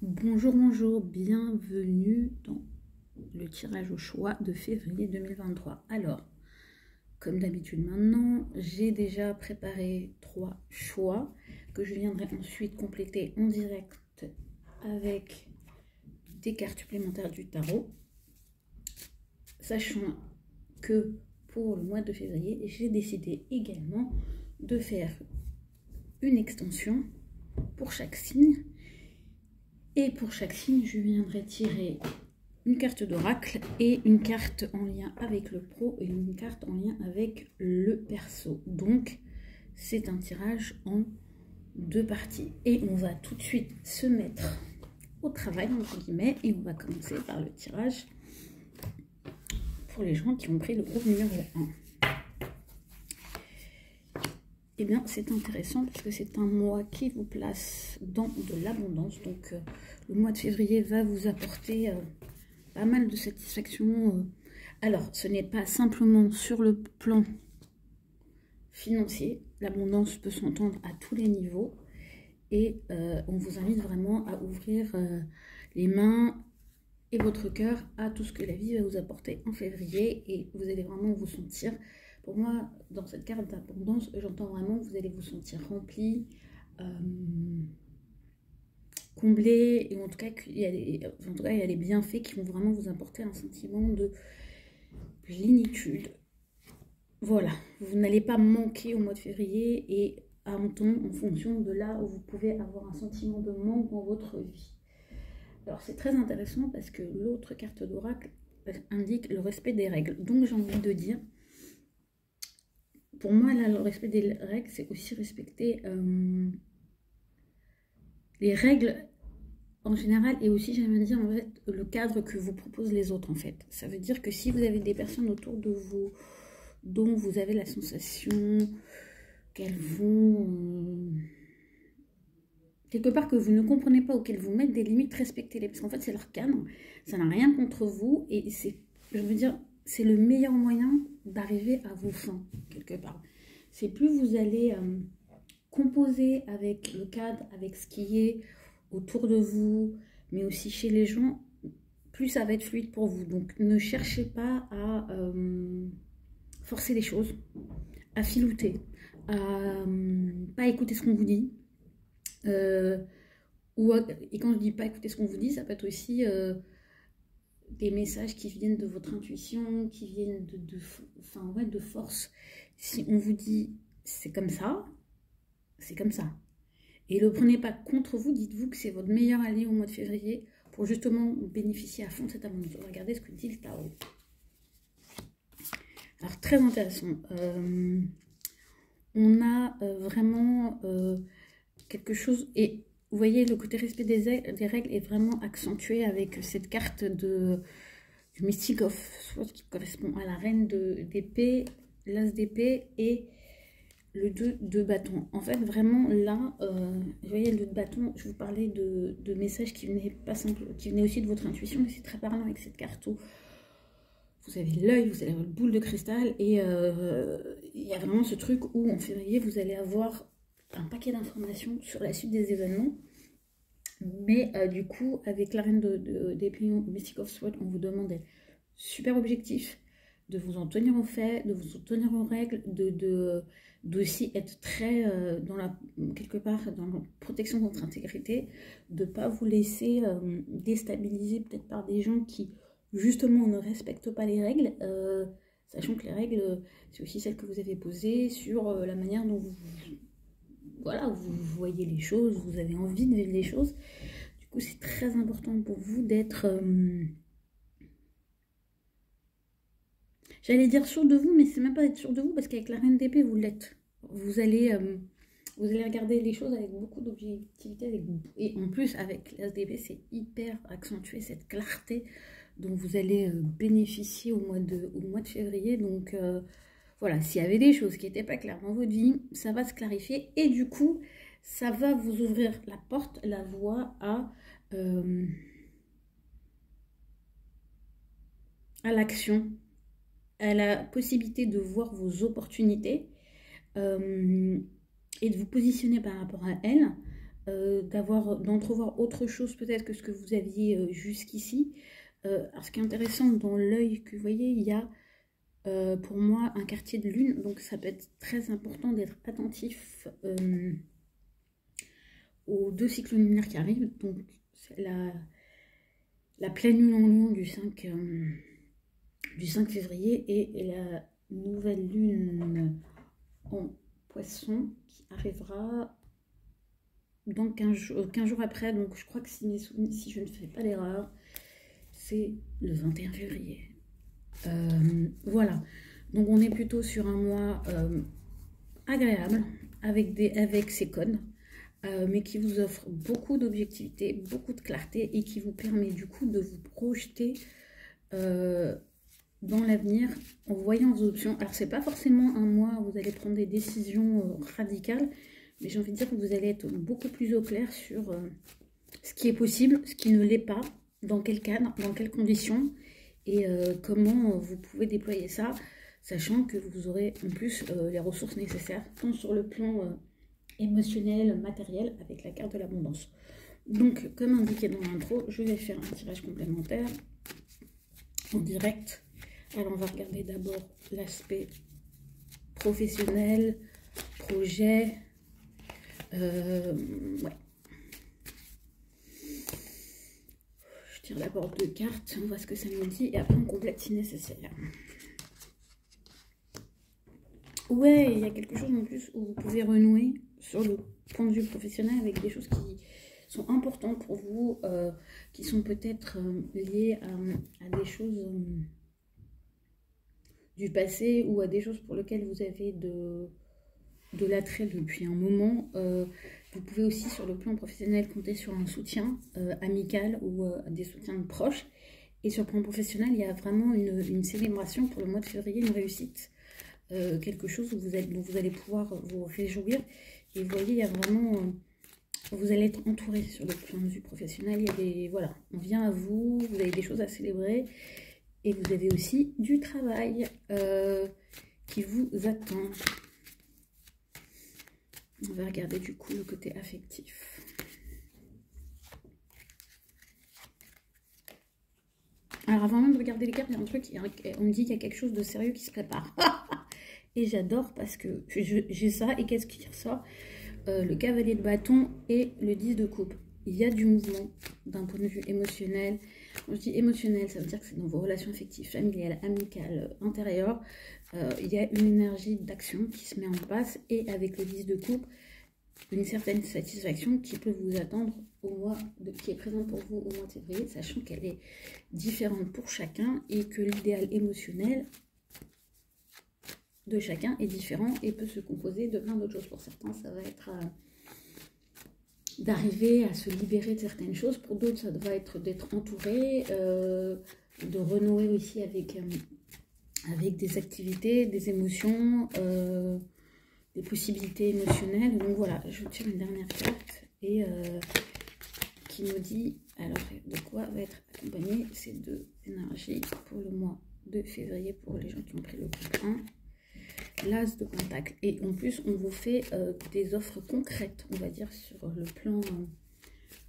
Bonjour, bonjour, bienvenue dans le tirage au choix de février 2023. Alors, comme d'habitude maintenant, j'ai déjà préparé 3 choix que je viendrai ensuite compléter en direct avec des cartes supplémentaires du tarot. Sachant que pour le mois de février, j'ai décidé également de faire une extension pour chaque signe. Et pour chaque signe, je viendrai tirer une carte d'oracle et une carte en lien avec le pro et une carte en lien avec le perso. Donc, c'est un tirage en 2 parties. Et on va tout de suite se mettre au travail, entre guillemets, et on va commencer par le tirage pour les gens qui ont pris le groupe numéro 1. Eh bien, c'est intéressant parce que c'est un mois qui vous place dans de l'abondance. Donc, le mois de février va vous apporter pas mal de satisfaction. Alors, ce n'est pas simplement sur le plan financier. L'abondance peut s'entendre à tous les niveaux. Et on vous invite vraiment à ouvrir les mains et votre cœur à tout ce que la vie va vous apporter en février. Et vous allez vraiment vous sentir... Pour moi, dans cette carte d'abondance, j'entends vraiment que vous allez vous sentir rempli, comblé, et en tout cas, il y a des bienfaits qui vont vraiment vous apporter un sentiment de plénitude. Voilà, vous n'allez pas manquer au mois de février et à un temps en fonction de là où vous pouvez avoir un sentiment de manque dans votre vie. Alors c'est très intéressant parce que l'autre carte d'oracle indique le respect des règles. Donc j'ai envie de dire... Pour moi, là, le respect des règles, c'est aussi respecter les règles en général et aussi, j'aimerais dire, en fait, le cadre que vous proposent les autres, en fait. Ça veut dire que si vous avez des personnes autour de vous dont vous avez la sensation qu'elles vont... quelque part que vous ne comprenez pas ou qu'elles vous mettent des limites, respectez-les. Parce qu'en fait, c'est leur cadre, ça n'a rien contre vous et c'est, je veux dire... c'est le meilleur moyen d'arriver à vos fins, quelque part. C'est plus vous allez composer avec le cadre, avec ce qui est autour de vous, mais aussi chez les gens, plus ça va être fluide pour vous. Donc, ne cherchez pas à forcer les choses, à filouter, à pas écouter ce qu'on vous dit. Et quand je dis pas écouter ce qu'on vous dit, ça peut être aussi... des messages qui viennent de votre intuition, qui viennent de force. Si on vous dit c'est comme ça, c'est comme ça. Et le prenez pas contre vous, dites-vous que c'est votre meilleur allié au mois de février pour justement bénéficier à fond de cette abondance. Regardez ce que dit le tarot. Alors très intéressant. On a vraiment quelque chose... Et vous voyez, le côté respect des règles est vraiment accentué avec cette carte du Mystic of Swords qui correspond à la reine d'épée, l'as d'épée et le 2 de bâton. En fait, vraiment là, vous voyez, le 2 de bâton, je vous parlais de messages qui venaient, pas simple, qui venaient aussi de votre intuition, mais c'est très parlant avec cette carte où vous avez l'œil, vous allez avoir le boule de cristal et il y a vraiment ce truc où en février, vous allez avoir un paquet d'informations sur la suite des événements. Mais du coup, avec la reine d'épée Mystic of Swords, on vous demande d'être super objectif, de vous en tenir aux faits, de vous en tenir aux règles, d'aussi être très, quelque part, dans la protection de votre intégrité, de ne pas vous laisser déstabiliser peut-être par des gens qui, justement, ne respectent pas les règles, sachant que les règles, c'est aussi celles que vous avez posées sur la manière dont vous voyez les choses, vous avez envie de vivre les choses. Du coup, c'est très important pour vous d'être... j'allais dire sûr de vous, mais c'est même pas être sûr de vous, parce qu'avec la reine d'épée, vous l'êtes. Vous allez regarder les choses avec beaucoup d'objectivité. Et en plus, avec l'as d'épée, c'est hyper accentué, cette clarté dont vous allez bénéficier au mois de février. Donc... voilà, s'il y avait des choses qui n'étaient pas claires dans votre vie, ça va se clarifier et du coup, ça va vous ouvrir la porte, la voie à l'action, à la possibilité de voir vos opportunités et de vous positionner par rapport à elles d'entrevoir autre chose peut-être que ce que vous aviez jusqu'ici. Alors ce qui est intéressant dans l'œil que vous voyez, il y a pour moi un quartier de lune, donc ça peut être très important d'être attentif aux 2 cycles lunaires qui arrivent, donc la pleine lune en lion du 5 février et la nouvelle lune en poisson qui arrivera dans 15 jours après, donc je crois que si je ne fais pas d'erreur, c'est le 21 février. Voilà, donc on est plutôt sur un mois agréable avec ses codes, mais qui vous offre beaucoup d'objectivité, beaucoup de clarté et qui vous permet du coup de vous projeter dans l'avenir en voyant vos options. Alors c'est pas forcément un mois où vous allez prendre des décisions radicales, mais j'ai envie de dire que vous allez être beaucoup plus au clair sur ce qui est possible, ce qui ne l'est pas, dans quel cadre, dans quelles conditions, et comment vous pouvez déployer ça, sachant que vous aurez en plus les ressources nécessaires, tant sur le plan émotionnel, matériel, avec la carte de l'abondance. Donc, comme indiqué dans l'intro, je vais faire un tirage complémentaire en direct. Alors, on va regarder d'abord l'aspect professionnel, projet. Ouais. Je tire d'abord 2 cartes, on voit ce que ça nous dit, et après on complète si nécessaire. Ouais, il y a quelque chose en plus où vous pouvez renouer sur le point de vue professionnel avec des choses qui sont importantes pour vous, qui sont peut-être liées à des choses du passé ou à des choses pour lesquelles vous avez de l'attrait depuis un moment. Vous pouvez aussi sur le plan professionnel compter sur un soutien amical ou des soutiens de proches. Et sur le plan professionnel, il y a vraiment une célébration pour le mois de février, une réussite. Quelque chose dont vous allez pouvoir vous réjouir. Et vous voyez, il y a vraiment... vous allez être entouré sur le plan de vue professionnel. Il y a des, voilà, on vient à vous, vous avez des choses à célébrer. Et vous avez aussi du travail qui vous attend. On va regarder du coup le côté affectif. Alors avant même de regarder les cartes, il y a un truc, on me dit qu'il y a quelque chose de sérieux qui se prépare. Et j'adore parce que j'ai ça. Et qu'est-ce qui ressort? Le cavalier de bâton et le 10 de coupe. Il y a du mouvement d'un point de vue émotionnel. Quand je dis émotionnel, ça veut dire que c'est dans vos relations affectives, familiales, amicales, intérieures. Il y a une énergie d'action qui se met en place. Et avec le 10 de coupe, une certaine satisfaction qui peut vous attendre qui est présente pour vous au mois de février, sachant qu'elle est différente pour chacun et que l'idéal émotionnel de chacun est différent et peut se composer de plein d'autres choses. Pour certains, ça va être d'arriver à se libérer de certaines choses. Pour d'autres, ça va être d'être entouré, de renouer aussi avec des activités, des émotions, des possibilités émotionnelles. Donc voilà, je tire une dernière carte et qui nous dit alors de quoi va être accompagné ces 2 énergies pour le mois de février pour les gens qui ont pris le groupe 1. L'As de Pentacle. Et en plus, on vous fait des offres concrètes, on va dire, sur le plan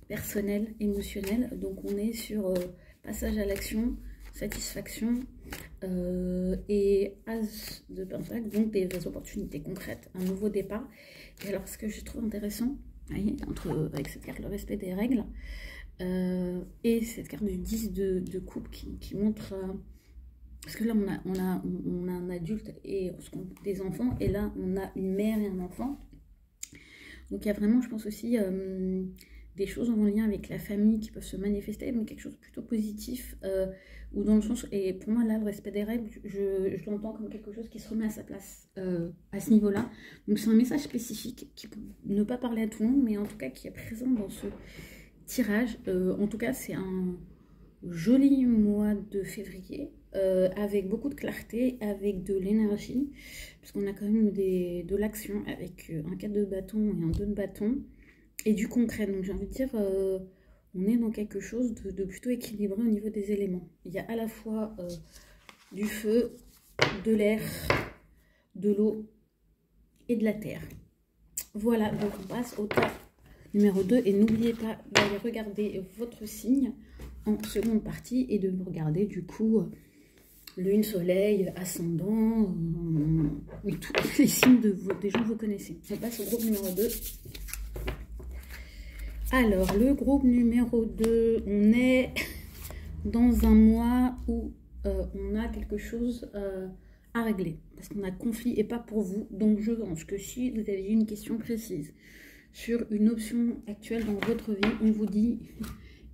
personnel, émotionnel. Donc, on est sur passage à l'action, satisfaction et As de Pentacle. Donc, des opportunités concrètes, un nouveau départ. Et alors, ce que je trouve intéressant, vous voyez, avec cette carte, le respect des règles, et cette carte du 10 de coupe qui montre... parce que là, on a un adulte et des enfants, et là, on a une mère et un enfant. Donc, il y a vraiment, je pense aussi, des choses en lien avec la famille qui peuvent se manifester, mais quelque chose de plutôt positif, ou dans le sens, et pour moi, là, le respect des règles, je l'entends comme quelque chose qui se remet à sa place à ce niveau-là. Donc, c'est un message spécifique qui peut ne pas parler à tout le monde, mais en tout cas, qui est présent dans ce tirage. En tout cas, c'est un joli mois de février. Avec beaucoup de clarté, avec de l'énergie, parce qu'on a quand même de l'action avec un 4 de bâton et un 2 de bâton, et du concret. Donc j'ai envie de dire, on est dans quelque chose de plutôt équilibré au niveau des éléments. Il y a à la fois du feu, de l'air, de l'eau et de la terre. Voilà, donc on passe au tas numéro 2. Et n'oubliez pas d'aller regarder votre signe en seconde partie et de vous regarder du coup lune, soleil, ascendant, oui, tous les signes des gens que vous connaissez. On passe au groupe numéro 2. Alors, le groupe numéro 2, on est dans un mois où on a quelque chose à régler. Parce qu'on a conflit et pas pour vous. Donc, je pense que si vous avez une question précise sur une option actuelle dans votre vie, on vous dit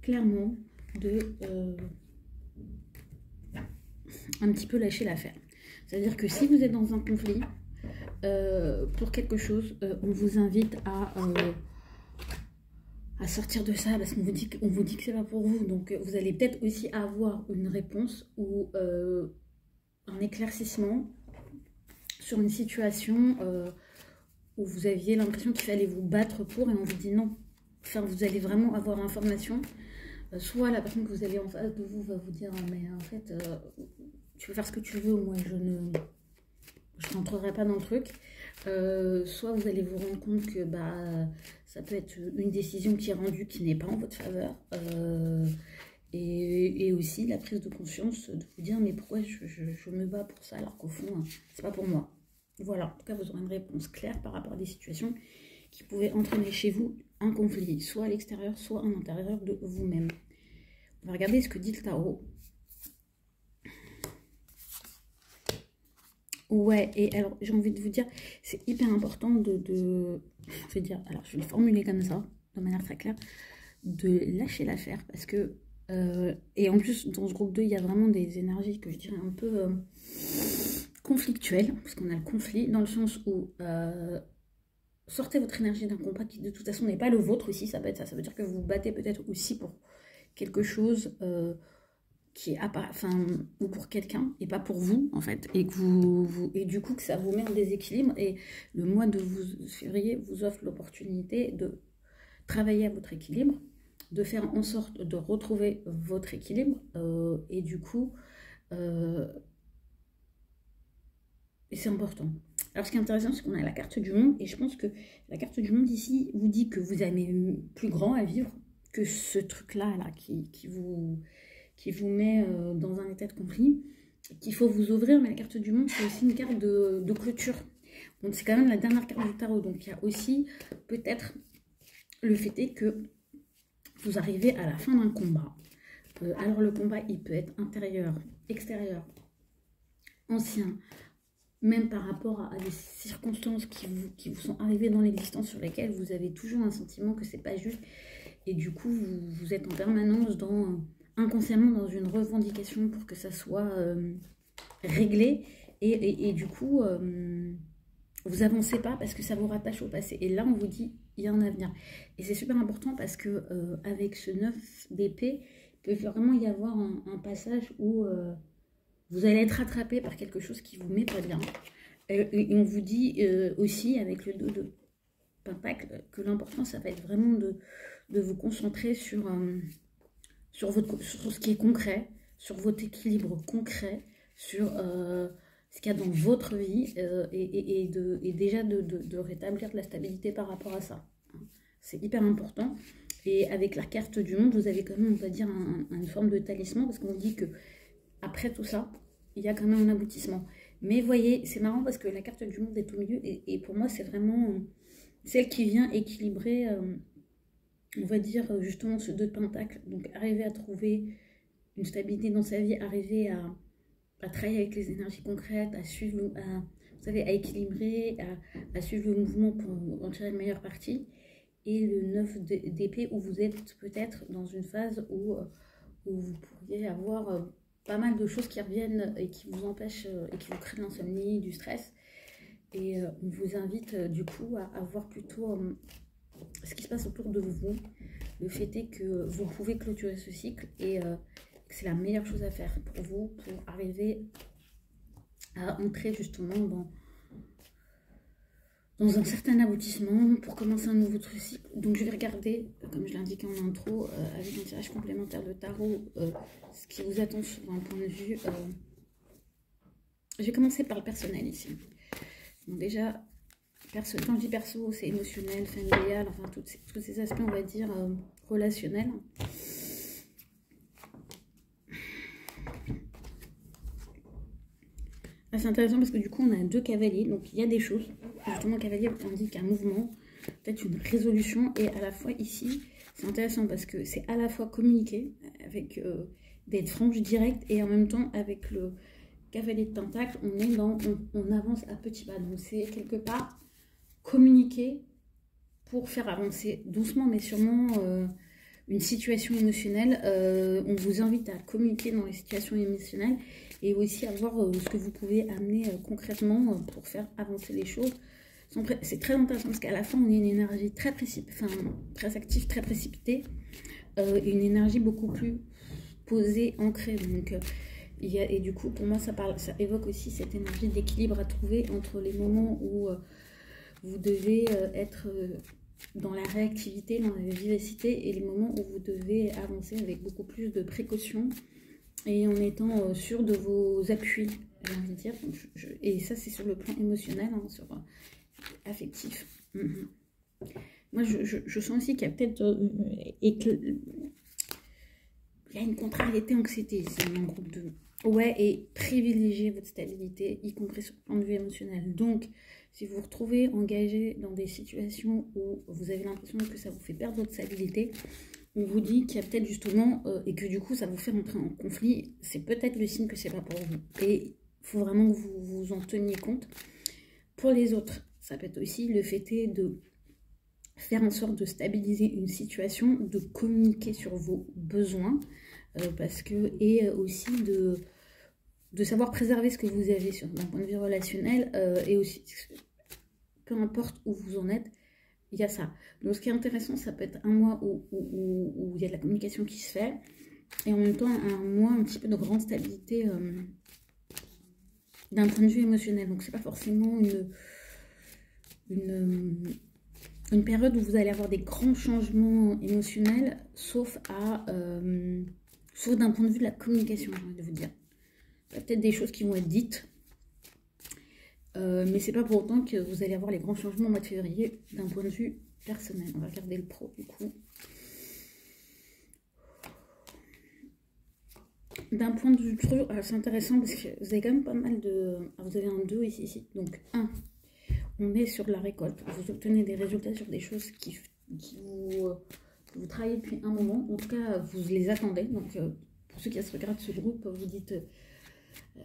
clairement de un petit peu lâcher l'affaire. C'est-à-dire que si vous êtes dans un conflit pour quelque chose, on vous invite à sortir de ça parce qu'on vous dit que c'est pas pour vous. Donc vous allez peut-être aussi avoir une réponse ou un éclaircissement sur une situation où vous aviez l'impression qu'il fallait vous battre pour et on vous dit non. Enfin, vous allez vraiment avoir l'information. Soit la personne que vous avez en face de vous va vous dire mais en fait tu peux faire ce que tu veux, moi je ne rentrerai pas dans le truc. Soit vous allez vous rendre compte que ça peut être une décision qui est rendue qui n'est pas en votre faveur. Et aussi la prise de conscience de vous dire mais pourquoi je me bats pour ça alors qu'au fond c'est pas pour moi. Voilà, en tout cas vous aurez une réponse claire par rapport à des situations qui pouvaient entraîner chez vous un conflit, soit à l'extérieur, soit à l'intérieur de vous-même. On va regarder ce que dit le tarot. Ouais, et alors j'ai envie de vous dire, c'est hyper important je vais dire, alors je vais le formuler comme ça, de manière très claire, de lâcher l'affaire, parce que, et en plus dans ce groupe 2, il y a vraiment des énergies que je dirais un peu conflictuelles, parce qu'on a le conflit, dans le sens où sortez votre énergie d'un combat qui de toute façon n'est pas le vôtre aussi, ça peut être ça, ça veut dire que vous vous battez peut-être aussi pour quelque chose qui est ou pour quelqu'un et pas pour vous en fait, et que et du coup que ça vous met en déséquilibre, et le mois de février vous offre l'opportunité de travailler à votre équilibre, de faire en sorte de retrouver votre équilibre, et du coup et c'est important. Alors ce qui est intéressant, c'est qu'on a la carte du monde, et je pense que la carte du monde ici vous dit que vous avez plus grand à vivre que ce truc-là qui vous met dans un état de conflit, qu'il faut vous ouvrir. Mais la carte du monde, c'est aussi une carte de clôture. Donc c'est quand même la dernière carte du tarot. Donc il y a aussi peut-être le fait est que vous arrivez à la fin d'un combat. Alors le combat, il peut être intérieur, extérieur, ancien, même par rapport à des circonstances qui vous sont arrivées dans l'existence, sur lesquelles vous avez toujours un sentiment que c'est pas juste. Et du coup, vous êtes en permanence inconsciemment dans une revendication pour que ça soit réglé. Et du coup, vous avancez pas parce que ça vous rattache au passé. Et là, on vous dit, il y a un avenir. Et c'est super important parce que avec ce 9 d'épée, il peut vraiment y avoir un passage où vous allez être rattrapé par quelque chose qui vous met pas bien. Et on vous dit aussi, avec le 2 de Pentacle, que l'important, ça va être vraiment de vous concentrer sur ce qui est concret, sur votre équilibre concret, sur ce qu'il y a dans votre vie, et déjà de rétablir de la stabilité par rapport à ça. C'est hyper important. Et avec la carte du monde, vous avez quand même, on va dire, une forme de talisman, parce qu'on vous dit que après tout ça, il y a quand même un aboutissement. Mais voyez, c'est marrant parce que la carte du monde est au milieu, et pour moi, c'est vraiment celle qui vient équilibrer, on va dire, justement, ce 2 de Pentacle. Donc, arriver à trouver une stabilité dans sa vie, arriver à travailler avec les énergies concrètes, à suivre, vous savez, à équilibrer, à suivre le mouvement pour en tirer le meilleur parti. Et le 9 d'épée, où vous êtes peut-être dans une phase où vous pourriez avoir pas mal de choses qui reviennent et qui vous empêchent et qui vous créent de l'insomnie, du stress. Et on vous invite du coup à voir plutôt ce qui se passe autour de vous. Le fait est que vous pouvez clôturer ce cycle, et que c'est la meilleure chose à faire pour vous, pour arriver à entrer justement dans un certain aboutissement, pour commencer un nouveau cycle. Donc je vais regarder, comme je l'ai indiqué en intro, avec un tirage complémentaire de tarot, ce qui vous attend sur un point de vue. Je vais commencer par le personnel ici. Donc déjà, perso, quand je dis perso, c'est émotionnel, familial, enfin tous ces aspects, on va dire, relationnels. Ah, c'est intéressant parce que du coup, on a 2 cavaliers, donc il y a des choses. Justement, le cavalier indique un mouvement, peut-être une résolution, et à la fois ici, c'est intéressant parce que c'est à la fois communiquer avec des franges directes et en même temps avec le cavalier de pentacle, on avance à petits pas. Donc c'est quelque part communiquer pour faire avancer doucement mais sûrement une situation émotionnelle. On vous invite à communiquer dans les situations émotionnelles et aussi à voir ce que vous pouvez amener concrètement pour faire avancer les choses. C'est très intéressant parce qu'à la fin on a une énergie très très active, très précipitée, une énergie beaucoup plus posée, ancrée. Donc et du coup pour moi ça évoque aussi cette énergie d'équilibre à trouver entre les moments où vous devez être dans la réactivité, dans la vivacité, et les moments où vous devez avancer avec beaucoup plus de précaution et en étant sûr de vos appuis, j'ai envie de dire. Et ça c'est sur le plan émotionnel, hein, sur affectif. Moi je sens aussi qu'il y a peut-être il y a une contrariété anxiété ici dans le groupe 2. Ouais, et privilégiez votre stabilité, y compris sur le plan de vue émotionnel. Donc, si vous vous retrouvez engagé dans des situations où vous avez l'impression que ça vous fait perdre votre stabilité, on vous dit qu'il y a peut-être justement, et que du coup ça vous fait rentrer en conflit, c'est peut-être le signe que c'est pas pour vous. Et il faut vraiment que vous vous en teniez compte. Pour les autres, ça peut être aussi le fait de faire en sorte de stabiliser une situation, de communiquer sur vos besoins, parce que, et aussi de savoir préserver ce que vous avez d'un point de vue relationnel, et aussi, peu importe où vous en êtes, il y a ça. Donc ce qui est intéressant, ça peut être un mois où il y a de la communication qui se fait, et en même temps un mois un petit peu de grande stabilité d'un point de vue émotionnel. Donc c'est pas forcément une période où vous allez avoir des grands changements émotionnels, sauf d'un point de vue de la communication, j'ai envie de vous dire. Il y a peut-être des choses qui vont être dites, mais c'est pas pour autant que vous allez avoir les grands changements au mois de février d'un point de vue personnel. On va regarder le pro du coup. D'un point de vue pro, c'est intéressant parce que vous avez quand même pas mal de... Alors vous avez un 2 ici. Donc 1, on est sur la récolte. Vous obtenez des résultats sur des choses que vous travaillez depuis un moment. En tout cas, vous les attendez. Donc pour ceux qui se regardent ce groupe, vous dites...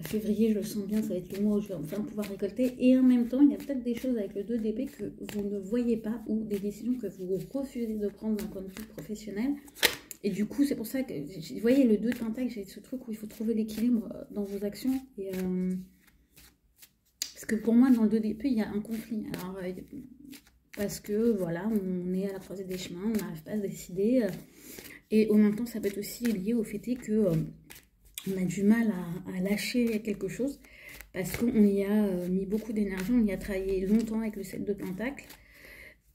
février, je le sens bien, ça va être le mois où je vais enfin pouvoir récolter. Et en même temps, il y a peut-être des choses avec le 2 d'épée que vous ne voyez pas ou des décisions que vous refusez de prendre d'un point de vue professionnel. Et du coup, c'est pour ça que, vous voyez, le 2 de pentacle, j'ai ce truc où il faut trouver l'équilibre dans vos actions. Et, parce que pour moi, dans le 2 d'épée, il y a un conflit. Alors, parce que, voilà, on est à la croisée des chemins, on n'arrive pas à se décider. Et en même temps, ça peut être aussi lié au fait que... on a du mal à lâcher quelque chose parce qu'on y a mis beaucoup d'énergie, on y a travaillé longtemps avec le 7 de pentacle.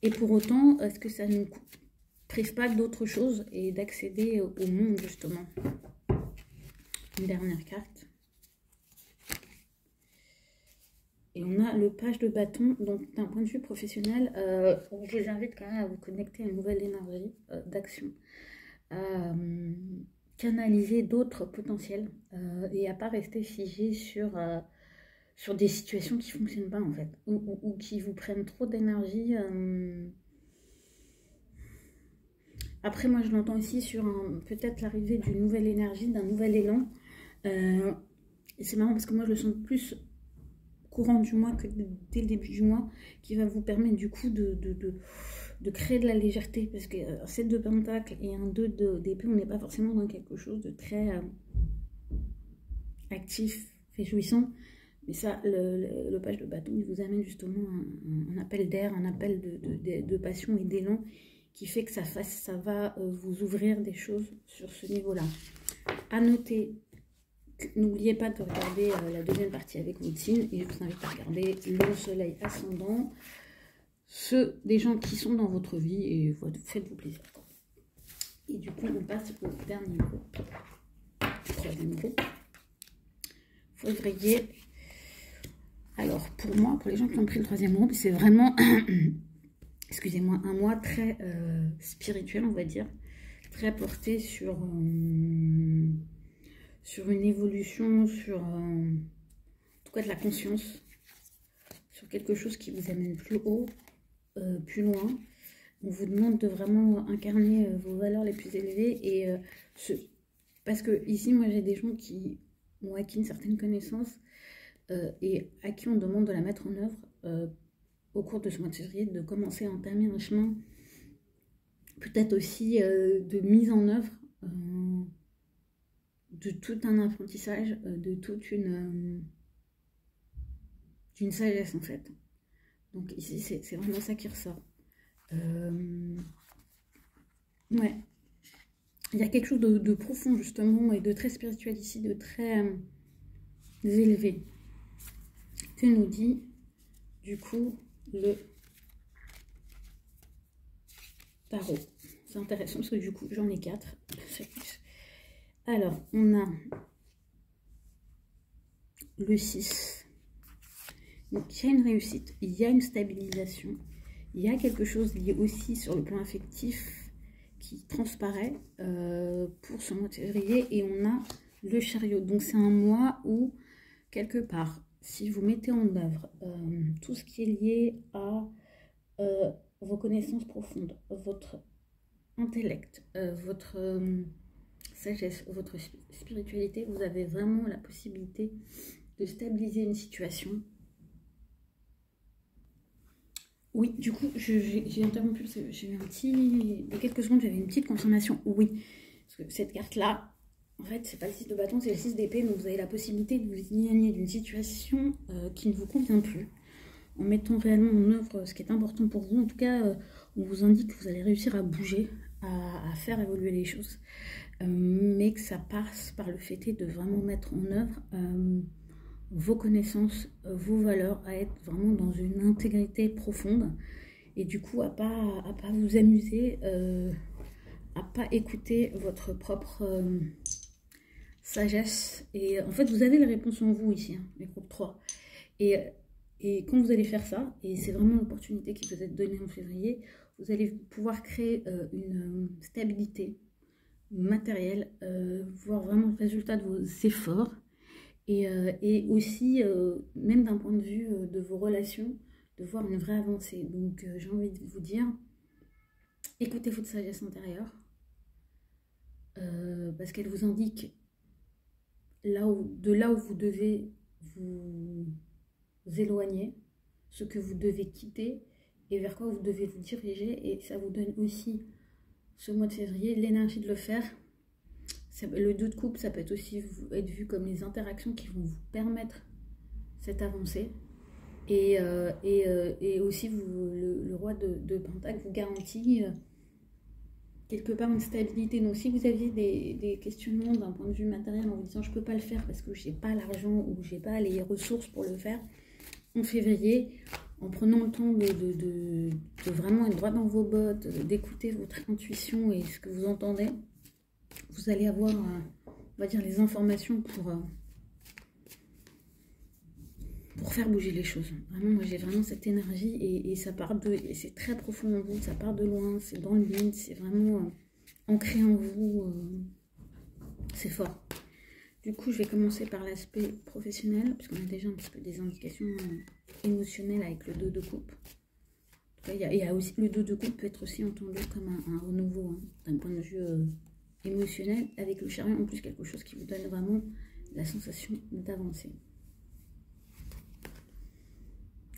Et pour autant, est-ce que ça ne nous prive pas d'autre chose et d'accéder au monde, justement? Une dernière carte. Et on a le page de bâton. Donc, d'un point de vue professionnel, je vous invite quand même à vous connecter à une nouvelle énergie d'action. Canaliser d'autres potentiels et à pas rester figé sur des situations qui fonctionnent pas en fait ou qui vous prennent trop d'énergie. Après moi je l'entends ici sur peut-être l'arrivée d'une nouvelle énergie, d'un nouvel élan. Et c'est marrant parce que moi je le sens plus courant du mois que dès le début du mois, qui va vous permettre du coup de créer de la légèreté, parce que 7 de pentacle et un 2 d'épée, on n'est pas forcément dans quelque chose de très actif, réjouissant, mais ça, le page de bâton, il vous amène justement un appel d'air, un appel de passion et d'élan, qui fait que ça va vous ouvrir des choses sur ce niveau-là. À noter, n'oubliez pas de regarder la deuxième partie avec votre signe, et je vous invite à regarder le soleil ascendant, ceux des gens qui sont dans votre vie, et faites-vous plaisir. Et du coup, on passe au dernier groupe, troisième groupe, février. Alors, pour moi, pour les gens qui ont pris le 3e groupe, c'est vraiment, excusez-moi, un mois très spirituel, on va dire, très porté sur une évolution, sur en tout cas de la conscience, sur quelque chose qui vous amène plus haut, plus loin. On vous demande de vraiment incarner vos valeurs les plus élevées. Et parce que ici, moi, j'ai des gens qui ont acquis une certaine connaissance et à qui on demande de la mettre en œuvre au cours de ce mois de février, de commencer à entamer un chemin, peut-être aussi de mise en œuvre de tout un apprentissage, de toute une sagesse en fait. Donc ici, c'est vraiment ça qui ressort. Ouais. Il y a quelque chose de profond justement et de très spirituel ici, de très élevé. Que nous dit du coup le tarot. C'est intéressant parce que du coup j'en ai 4. Alors on a le 6. Donc il y a une réussite, il y a une stabilisation, il y a quelque chose lié aussi sur le plan affectif qui transparaît pour ce mois de février. Et on a le chariot. Donc c'est un mois où quelque part, si vous mettez en œuvre tout ce qui est lié à vos connaissances profondes, votre intellect, votre sagesse, votre spiritualité, vous avez vraiment la possibilité de stabiliser une situation. Oui, du coup, j'ai interrompu, j'ai eu un petit... Il y a quelques secondes, j'avais une petite confirmation. Oui, parce que cette carte-là, en fait, c'est pas le 6 de bâton, c'est le 6 d'épée. Donc vous avez la possibilité de vous éloigner d'une situation qui ne vous convient plus, en mettant réellement en œuvre ce qui est important pour vous. En tout cas, on vous indique que vous allez réussir à bouger, à faire évoluer les choses, mais que ça passe par le fait de vraiment mettre en œuvre vos connaissances, vos valeurs, à être vraiment dans une intégrité profonde, et du coup à pas vous amuser, à pas écouter votre propre sagesse. Et en fait vous avez les réponses en vous ici, hein, les groupes 3, et quand vous allez faire ça, et c'est vraiment l'opportunité qui peut être donnée en février, vous allez pouvoir créer une stabilité matérielle, voir vraiment le résultat de vos efforts. Et aussi, même d'un point de vue de vos relations, de voir une vraie avancée. Donc j'ai envie de vous dire, écoutez votre sagesse intérieure, parce qu'elle vous indique de là où vous devez vous éloigner, ce que vous devez quitter et vers quoi vous devez vous diriger. Et ça vous donne aussi, ce mois de février, l'énergie de le faire. Le 2 de coupe, ça peut être aussi être vu comme les interactions qui vont vous permettre cette avancée. Et aussi, le roi de Pentacle vous garantit quelque part une stabilité. Donc si vous aviez des questionnements d'un point de vue matériel en vous disant je peux pas le faire parce que j'ai pas l'argent ou j'ai pas les ressources pour le faire, en février, en prenant le temps de vraiment être droit dans vos bottes, d'écouter votre intuition et ce que vous entendez, vous allez avoir, on va dire, les informations pour faire bouger les choses. Vraiment, moi j'ai vraiment cette énergie et ça part et c'est très profond en vous, ça part de loin, c'est dans le vide, c'est vraiment ancré en vous, c'est fort. Du coup, je vais commencer par l'aspect professionnel, parce qu'on a déjà un petit peu des indications émotionnelles avec le 2 de coupe. En tout cas, il y a aussi, le 2 de coupe peut être aussi entendu comme un renouveau, hein, d'un point de vue émotionnel, avec le chariot en plus, quelque chose qui vous donne vraiment la sensation d'avancer.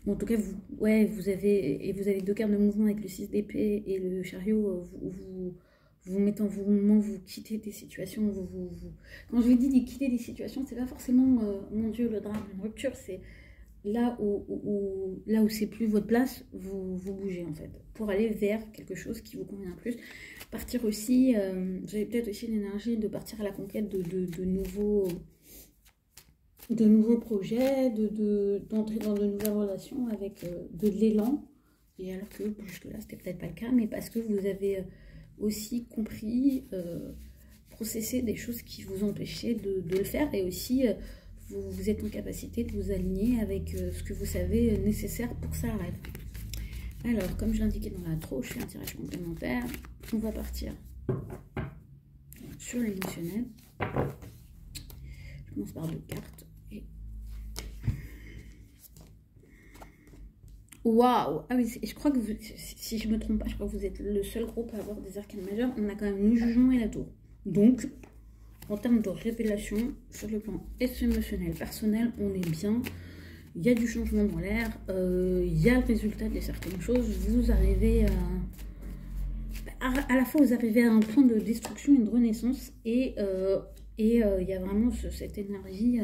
En tout cas, vous avez 2 cartes de mouvement avec le 6 d'épée et le chariot. Vous mettez en mouvement, vous quittez des situations. Quand je vous dis de quitter des situations, c'est pas forcément, mon Dieu, le drame, une rupture. C'est là où c'est plus votre place, vous bougez en fait, pour aller vers quelque chose qui vous convient plus. Partir aussi, vous avez peut-être aussi l'énergie de partir à la conquête de nouveaux projets, d'entrer dans de nouvelles relations avec de l'élan, et alors que jusque-là, c'était peut-être pas le cas, mais parce que vous avez aussi compris, processé des choses qui vous empêchaient de le faire, et aussi vous êtes en capacité de vous aligner avec ce que vous savez nécessaire pour que ça arrive. Alors, comme je l'indiquais dans l'intro, je fais un tirage complémentaire. On va partir sur l'émotionnel. Je commence par 2 cartes. Waouh! Ah oui, je crois que vous, si je ne me trompe pas, je crois que vous êtes le seul groupe à avoir des arcanes majeurs. On a quand même le jugement et la tour. Donc, en termes de révélation, sur le plan émotionnel, personnel, on est bien. Il y a du changement dans l'air. Il y a le résultat de certaines choses. Vous arrivez à la fois, vous arrivez à un point de destruction et de renaissance. Et il y a vraiment cette énergie...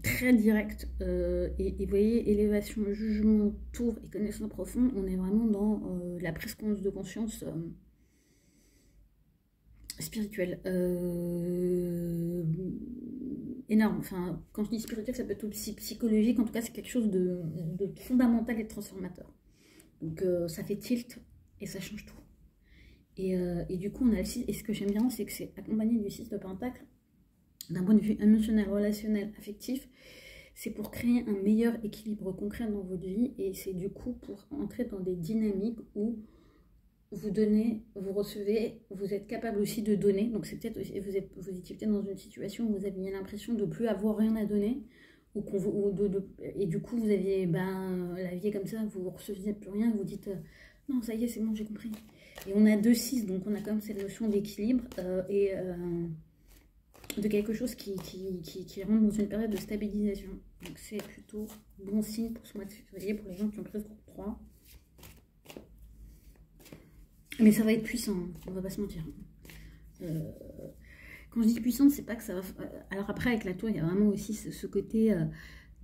très direct et vous voyez, élévation, jugement, tour et connaissance profonde, on est vraiment dans la prise de conscience spirituelle énorme. Enfin, quand je dis spirituel, ça peut être aussi psychologique, en tout cas c'est quelque chose de fondamental et de transformateur. Donc ça fait tilt et ça change tout. Et du coup on a le 6, et ce que j'aime bien c'est que c'est accompagné du 6 de pentacle. D'un point de vue émotionnel, relationnel, affectif, c'est pour créer un meilleur équilibre concret dans votre vie, et c'est du coup pour entrer dans des dynamiques où vous donnez, vous recevez, vous êtes capable aussi de donner. Donc c'est peut-être, vous étiez peut-être dans une situation où vous aviez l'impression de ne plus avoir rien à donner, et du coup vous aviez, la vie est comme ça, vous ne receviez plus rien, vous dites non ça y est c'est bon j'ai compris. Et on a 2-6, donc on a quand même cette notion d'équilibre de quelque chose qui rentre dans une période de stabilisation. Donc c'est plutôt bon signe pour ce mois de février, pour les gens qui ont pris ce groupe 3. Mais ça va être puissant, on va pas se mentir. Quand je dis puissante, c'est pas que ça va... Alors après, avec la tour, il y a vraiment aussi ce côté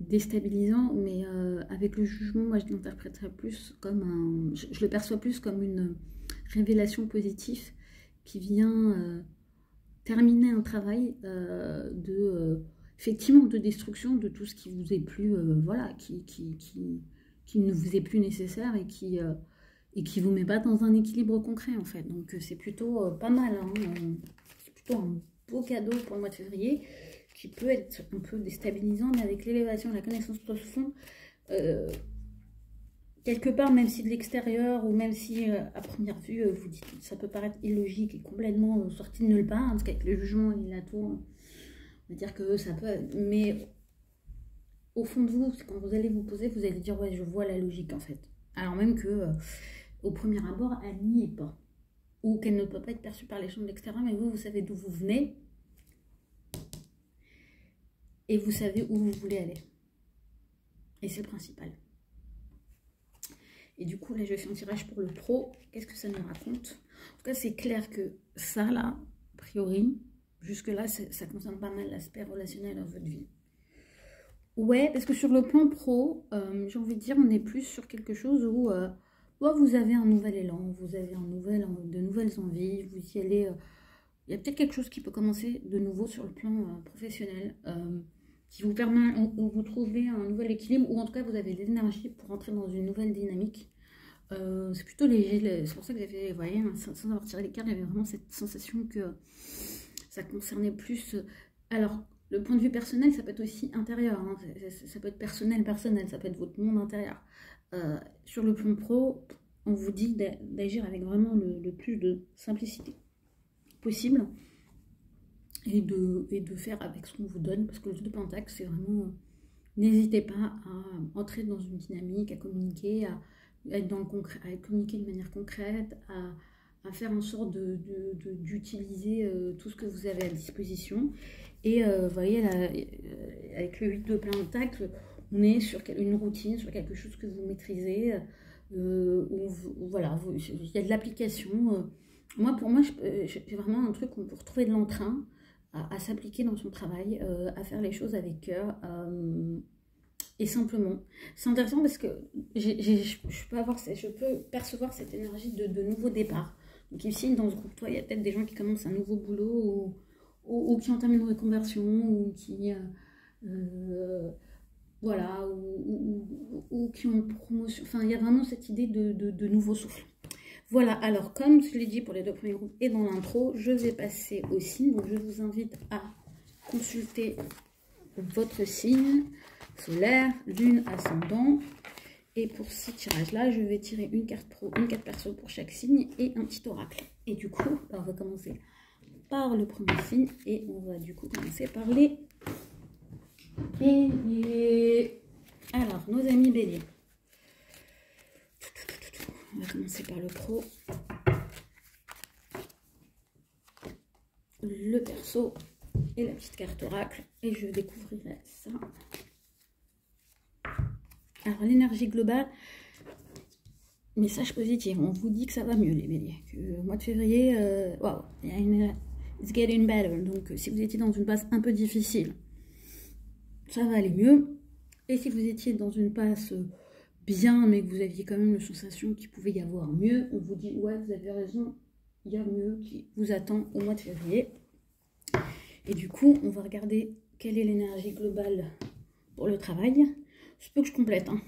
déstabilisant, mais avec le jugement, moi je l'interpréterais plus comme un... Je le perçois plus comme une révélation positive qui vient... terminer un travail effectivement de destruction de tout ce qui vous est plus voilà, qui ne vous est plus nécessaire et qui vous met pas dans un équilibre concret en fait. Donc c'est plutôt pas mal, hein. C'est plutôt un beau cadeau pour le mois de février qui peut être un peu déstabilisant, mais avec l'élévation, la connaissance profonde, quelque part, même si de l'extérieur, ou même si à première vue, vous dites ça peut paraître illogique et complètement sorti de nulle part, hein, parce qu'avec le jugement et la tour, on va dire que ça peut... Mais au fond de vous, quand vous allez vous poser, vous allez dire ouais, je vois la logique en fait. Alors même que au premier abord, elle n'y est pas. Ou qu'elle ne peut pas être perçue par les gens de l'extérieur, mais vous savez d'où vous venez. Et vous savez où vous voulez aller. Et c'est le principal. Et du coup, là, je fais un tirage pour le pro. Qu'est-ce que ça nous raconte? En tout cas, c'est clair que ça, là, a priori, jusque-là, ça concerne pas mal l'aspect relationnel dans votre vie. Ouais, parce que sur le plan pro, j'ai envie de dire, on est plus sur quelque chose où vous avez un nouvel élan, vous avez de nouvelles envies, vous y allez... il y a peut-être quelque chose qui peut commencer de nouveau sur le plan professionnel, qui vous permet, où vous trouvez un nouvel équilibre, ou en tout cas vous avez l'énergie pour entrer dans une nouvelle dynamique. C'est plutôt léger, c'est pour ça que j'avais, vous voyez, sans avoir tiré les cartes, j'avais vraiment cette sensation que ça concernait plus... Alors, le point de vue personnel, ça peut être aussi intérieur, hein, ça peut être personnel, ça peut être votre monde intérieur. Sur le plan pro, on vous dit d'agir avec vraiment le plus de simplicité possible, et de faire avec ce qu'on vous donne, parce que le 2 de pentacle, c'est vraiment, n'hésitez pas à entrer dans une dynamique, à communiquer, à être dans le concret, à communiquer de manière concrète, à faire en sorte d'utiliser tout ce que vous avez à disposition. Et vous voyez, là, avec le 8 de pentacle, on est sur une routine, sur quelque chose que vous maîtrisez, voilà, il y a de l'application. Pour moi, j'ai vraiment un truc où pour trouver de l'entrain à s'appliquer dans son travail, à faire les choses avec cœur et simplement. C'est intéressant parce que je peux percevoir cette énergie de nouveau départ. Donc ici, dans ce groupe, toi, il y a peut-être des gens qui commencent un nouveau boulot ou qui entament une reconversion ou qui... voilà, ou qui ont une promotion. Enfin, il y a vraiment cette idée de nouveau souffle. Voilà, alors comme je l'ai dit pour les 2 premiers groupes et dans l'intro, je vais passer au signe. Donc je vous invite à consulter votre signe solaire, lune, ascendant. Et pour ce tirage-là, je vais tirer une carte pro, une carte perso pour chaque signe et un petit oracle. Et du coup, on va commencer par le premier signe et on va du coup commencer par les béliers. Alors, nos amis béliers. On va commencer par le pro, le perso et la petite carte oracle. Et je découvrirai ça. Alors, l'énergie globale, message positif. On vous dit que ça va mieux, les béliers. Que le mois de février, waouh, il y a une... It's getting better. Donc, si vous étiez dans une passe un peu difficile, ça va aller mieux. Et si vous étiez dans une passe bien, mais que vous aviez quand même la sensation qu'il pouvait y avoir mieux, on vous dit, ouais, vous avez raison, il y a mieux qui vous attend au mois de février. Et du coup, on va regarder quelle est l'énergie globale pour le travail. Je peux que je complète. Hein.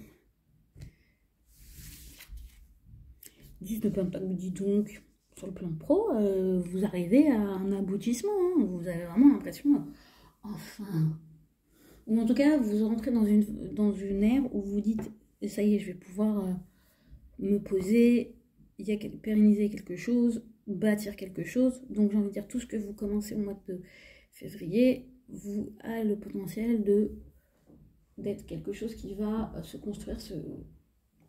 10 de pentacle, dis donc, sur le plan pro, vous arrivez à un aboutissement. Hein. Vous avez vraiment l'impression, enfin... Ou en tout cas, vous rentrez dans une ère où vous dites, ça y est, je vais pouvoir me poser, pérenniser quelque chose, bâtir quelque chose. Donc j'ai envie de dire, tout ce que vous commencez au mois de février, vous a le potentiel d'être quelque chose qui va se construire, se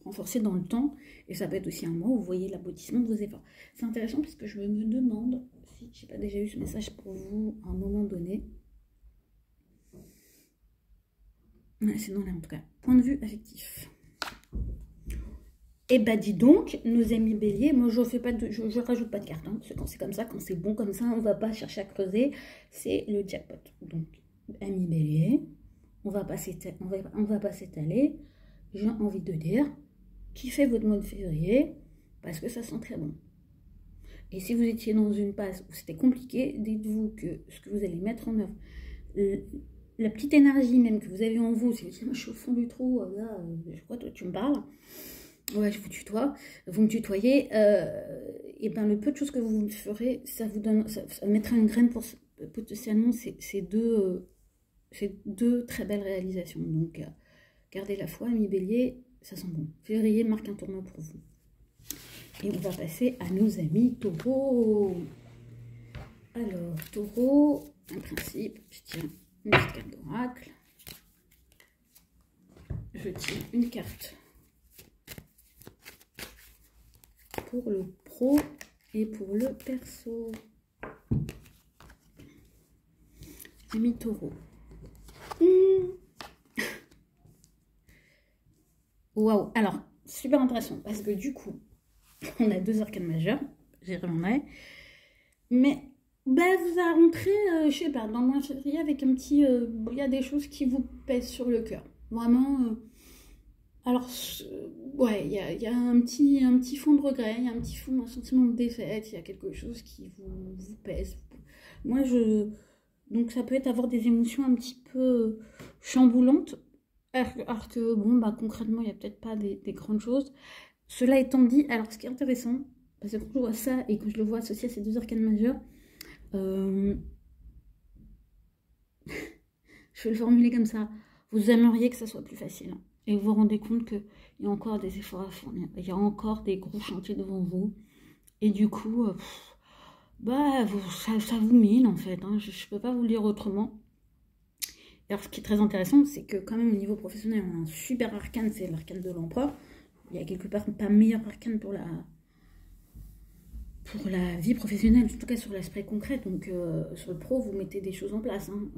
renforcer dans le temps. Et ça peut être aussi un mois où vous voyez l'aboutissement de vos efforts. C'est intéressant parce que je me demande si je n'ai pas déjà eu ce message pour vous à un moment donné. Ouais, c'est dans l'air en tout cas. Point de vue affectif. Et bah dis donc, nos amis béliers, moi je rajoute pas de cartes, hein, parce que quand c'est comme ça, quand c'est bon comme ça, on va pas chercher à creuser, c'est le jackpot. Donc, amis béliers, on va pas s'étaler, j'ai envie de dire, kiffez votre mois de février, parce que ça sent très bon. Et si vous étiez dans une passe où c'était compliqué, dites-vous que ce que vous allez mettre en œuvre, la petite énergie même que vous avez en vous, si vous dites, moi je suis au fond du trou, là, je crois toi tu me parles, ouais je vous tutoie, vous me tutoyez, et ben le peu de choses que vous ferez, ça vous donne, ça mettra une graine pour potentiellement ces deux très belles réalisations. Donc gardez la foi, amis bélier, ça sent bon. Février marque un tournant pour vous. Et on va passer à nos amis taureaux. Alors, taureau, un principe, je tiens une petite carte d'oracle. Je tire une carte pour le pro et pour le perso. Amis taureau. Waouh, alors, super intéressant parce que du coup, on a 2 arcanes majeures, j'y reviendrai, mais bah, vous allez rentrer, je sais pas, dans le mois de février avec un petit, il y a des choses qui vous pèsent sur le cœur, vraiment, alors, ouais, il y a un petit fond de regret, il y a un sentiment de défaite, il y a quelque chose qui vous pèse. Moi, donc ça peut être avoir des émotions un petit peu chamboulantes, alors que, bon, bah, concrètement, il n'y a peut-être pas des grandes choses. Cela étant dit, alors ce qui est intéressant, parce que quand je vois ça et que je le vois associé à ces 2 arcanes majeures, je vais le formuler comme ça, vous aimeriez que ça soit plus facile. Et vous vous rendez compte qu'il y a encore des efforts à fournir, il y a encore des gros chantiers devant vous. Et du coup, bah, ça vous mine en fait, hein, je ne peux pas vous le dire autrement. Alors ce qui est très intéressant, c'est que quand même au niveau professionnel, on a un super arcane, c'est l'arcane de l'empereur. Il y a quelque part pas meilleur arcane pour la vie professionnelle, en tout cas sur l'aspect concret. Donc sur le pro, vous mettez des choses en place. Hein.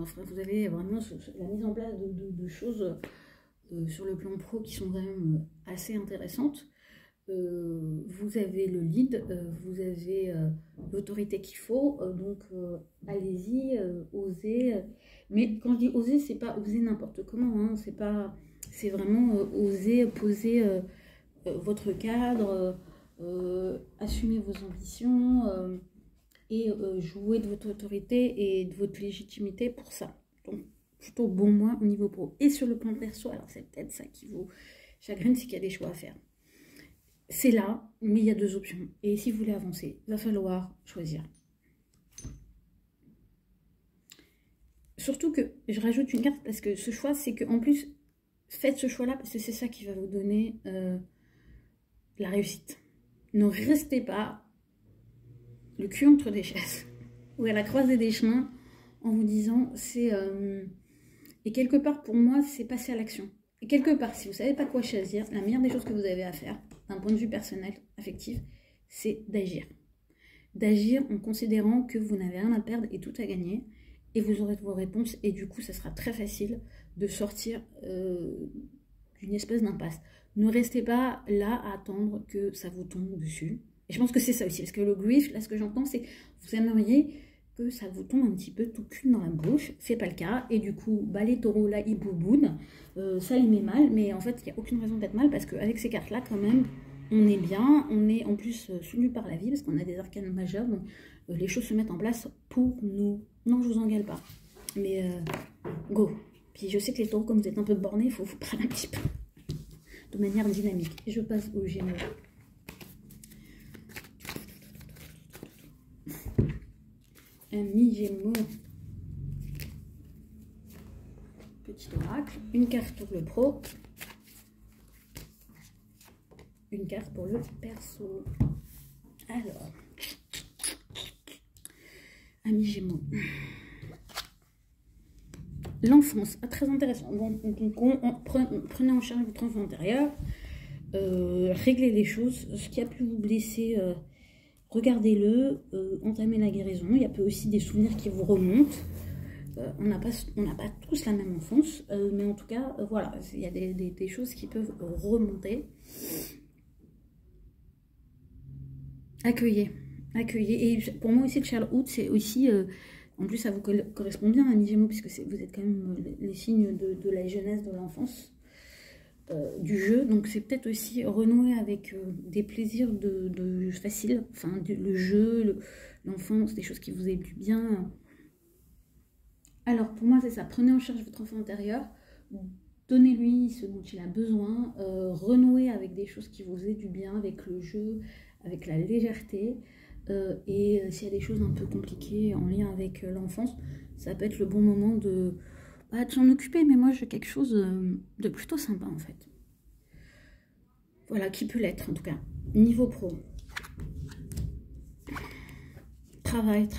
Enfin, vous avez vraiment la mise en place de choses sur le plan pro qui sont quand même assez intéressantes. Vous avez le lead, vous avez l'autorité qu'il faut, donc allez-y, osez. Mais quand je dis oser, c'est pas oser n'importe comment, hein, c'est vraiment oser poser votre cadre, assumer vos ambitions et jouer de votre autorité et de votre légitimité pour ça. Donc plutôt bon mois au niveau pro. Et sur le plan perso, alors c'est peut-être ça qui vous chagrine, c'est qu'il y a des choix à faire. C'est là, mais il y a 2 options. Et si vous voulez avancer, il va falloir choisir. surtout que je rajoute une carte parce que ce choix, c'est que en plus, faites ce choix-là parce que c'est ça qui va vous donner la réussite. Ne restez pas le cul entre des chaises ou à la croisée des chemins en vous disant c'est... et quelque part, pour moi, c'est passer à l'action. Et quelque part, si vous ne savez pas quoi choisir, la meilleure des choses que vous avez à faire, d'un point de vue personnel, affectif, c'est d'agir. D'agir en considérant que vous n'avez rien à perdre et tout à gagner. Et vous aurez vos réponses. Et du coup, ça sera très facile de sortir d'une espèce d'impasse. Ne restez pas là à attendre que ça vous tombe dessus. Et je pense que c'est ça aussi. Parce que le grief, là, ce que j'entends, c'est vous aimeriez que ça vous tombe un petit peu tout cul dans la bouche. C'est pas le cas. Et du coup, bah, les taureaux, là, ils boubounent. Ça les met mal. Mais en fait, il n'y a aucune raison d'être mal. Parce qu'avec ces cartes-là, quand même, on est bien. On est en plus soutenu par la vie. Parce qu'on a des arcanes majeures. Donc, les choses se mettent en place pour nous. Non, je vous engueule pas. Mais go. Puis je sais que les taureaux, comme vous êtes un peu bornés, il faut vous parler un petit peu. De manière dynamique. Et je passe aux Gémeaux. Amis Gémeaux. Petit oracle. Une carte pour le pro. Une carte pour le perso. Alors. Amis Gémeaux. L'enfance, très intéressant. Donc, prenez en charge votre enfant intérieur. Réglez les choses. Ce qui a pu vous blesser, regardez-le. Entamez la guérison. Il y a peu aussi des souvenirs qui vous remontent. On n'a pas tous la même enfance. Mais en tout cas, voilà. Il y a des choses qui peuvent remonter. Accueillez. Et pour moi aussi, le Charles-Hood, c'est aussi... en plus, ça vous correspond bien, amis Gémeaux, puisque vous êtes quand même les signes de la jeunesse, de l'enfance, du jeu. Donc, c'est peut-être aussi renouer avec des plaisirs de facile, enfin, le jeu, l'enfance, des choses qui vous aident du bien. Alors, pour moi, c'est ça. Prenez en charge votre enfant intérieur, donnez-lui ce dont il a besoin, renouez avec des choses qui vous aident du bien, avec le jeu, avec la légèreté. Et s'il y a des choses un peu compliquées en lien avec l'enfance, ça peut être le bon moment de s'en occuper. Mais moi, j'ai quelque chose de plutôt sympa, en fait. Voilà, qui peut l'être, en tout cas. Niveau pro. Travail.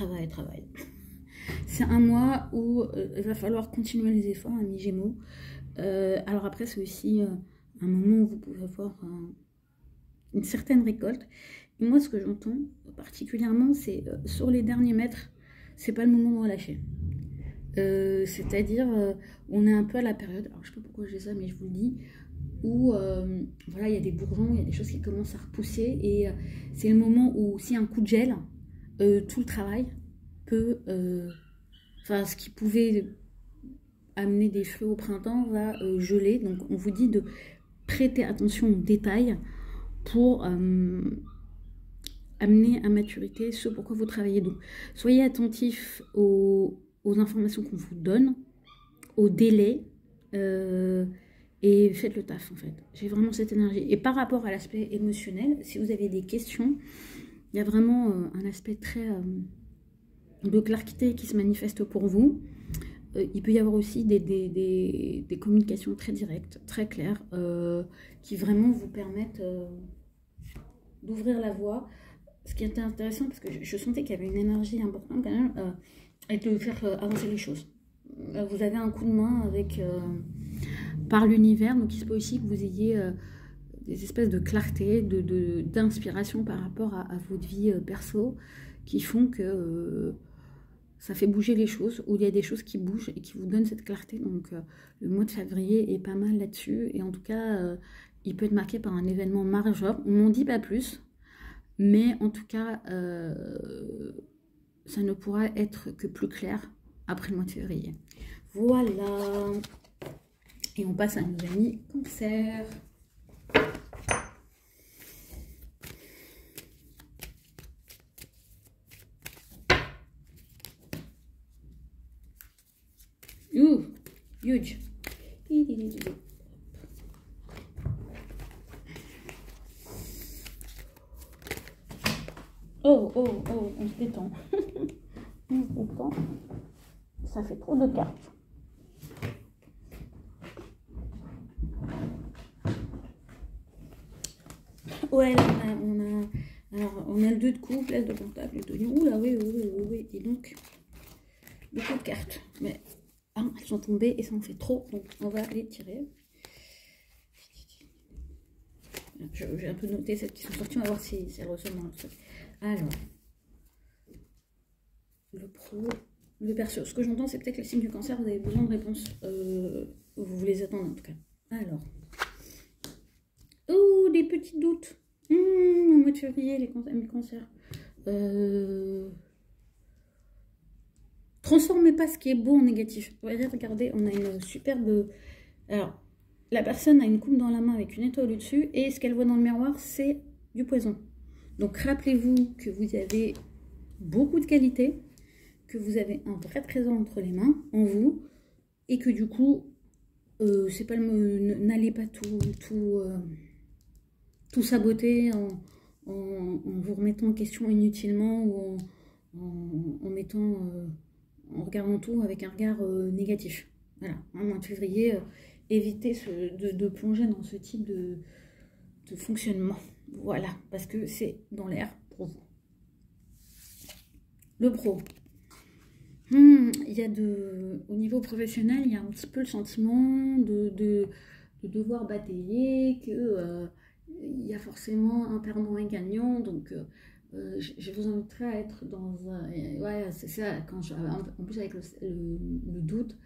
C'est un mois où il va falloir continuer les efforts, amis Gémeaux. Alors après, c'est aussi un moment où vous pouvez avoir une certaine récolte. Et moi, ce que j'entends particulièrement, c'est sur les derniers mètres, c'est pas le moment de relâcher. C'est-à-dire, on est un peu à la période, alors je sais pas pourquoi j'ai ça, mais je vous le dis, où voilà, il y a des bourgeons, il y a des choses qui commencent à repousser, et c'est le moment où, s'il y a un coup de gel, tout le travail peut, enfin, ce qui pouvait amener des fruits au printemps va geler. Donc, on vous dit de prêter attention aux détails pour amener à maturité ce pourquoi vous travaillez. Donc, soyez attentifs aux informations qu'on vous donne, aux délais, et faites le taf, en fait. J'ai vraiment cette énergie. Et par rapport à l'aspect émotionnel, si vous avez des questions, il y a vraiment un aspect très de clarté qui se manifeste pour vous. Il peut y avoir aussi des communications très directes, très claires, qui vraiment vous permettent d'ouvrir la voie. Ce qui était intéressant, parce que je sentais qu'il y avait une énergie importante quand même, et de faire avancer les choses. Vous avez un coup de main avec par l'univers, donc il se peut aussi que vous ayez des espèces de clarté, d'inspiration par rapport à votre vie perso, qui font que ça fait bouger les choses, où il y a des choses qui bougent et qui vous donnent cette clarté. Donc le mois de février est pas mal là-dessus, et en tout cas, il peut être marqué par un événement majeur. On m'en dit pas plus. Mais en tout cas, ça ne pourra être que plus clair après le mois de février. Voilà. Et on passe à nos amis Cancer. Ouh, huge. Oh, on se détend. On se détend. Ça fait trop de cartes. Ouais, là, on a le 2 de coupe, l'as de pentacles, le 2 de lion. Oula, oui, dis donc. Beaucoup de cartes. Mais elles sont tombées et ça en fait trop. Donc, on va les tirer. J'ai un peu noté celles qui sont sorties. On va voir si elles ressemblent dans le truc. Alors, le pro, le perso. Ce que j'entends, c'est peut-être que les signes du cancer, vous avez besoin de réponses. Vous les attendez en tout cas. Alors. Oh, des petits doutes. Au mois de février, les cancers. Transformez pas ce qui est beau en négatif. Regardez, on a une superbe... Alors, la personne a une coupe dans la main avec une étoile au-dessus et ce qu'elle voit dans le miroir, c'est du poison. Donc, rappelez-vous que vous avez beaucoup de qualités, que vous avez un vrai trésor entre les mains, en vous, et que du coup, c'est pas n'allez pas tout saboter en vous remettant en question inutilement ou en mettant... en regardant tout avec un regard négatif. Voilà, en mois de février, évitez de plonger dans ce type de fonctionnement. Voilà, parce que c'est dans l'air pour vous. Le pro. Il y a au niveau professionnel, il y a un petit peu le sentiment de devoir batailler, que il y a forcément un perdant et un gagnant, donc je vous inviterai à être dans un... Ouais, c'est ça, en plus avec le doute,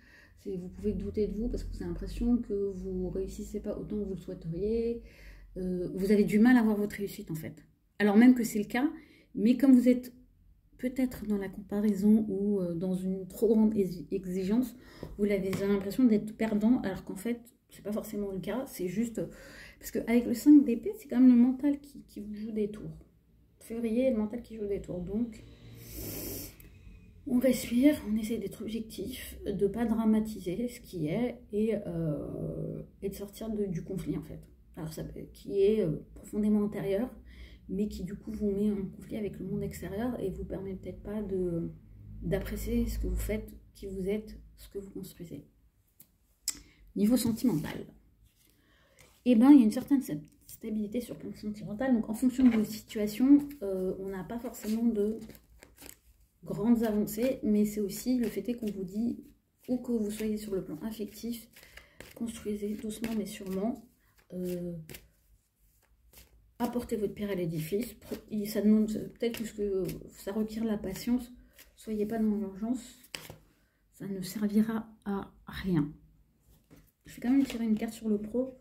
vous pouvez douter de vous parce que vous avez l'impression que vous ne réussissez pas autant que vous le souhaiteriez. Vous avez du mal à voir votre réussite en fait. Alors même que c'est le cas, mais comme vous êtes peut-être dans la comparaison ou dans une trop grande exigence, vous avez l'impression d'être perdant alors qu'en fait, c'est pas forcément le cas, c'est juste... Parce qu'avec le 5 d'épée, c'est quand même le mental qui vous joue des tours. Février, le mental qui joue des tours. Donc, on respire, on essaie d'être objectif, de ne pas dramatiser ce qui est et de sortir du conflit en fait. Alors, qui est profondément intérieur, mais qui du coup vous met en conflit avec le monde extérieur et vous permet peut-être pas d'apprécier ce que vous faites, qui vous êtes, ce que vous construisez. Niveau sentimental, eh ben, il y a une certaine stabilité sur le plan sentimental. Donc, en fonction de vos situations, on n'a pas forcément de grandes avancées, mais c'est aussi le fait qu'on vous dit, où que vous soyez sur le plan affectif, construisez doucement mais sûrement. Apportez votre pierre à l'édifice. Ça demande peut-être que ça requiert la patience. Soyez pas dans l'urgence. Ça ne servira à rien. Je vais quand même tirer une carte sur le pro.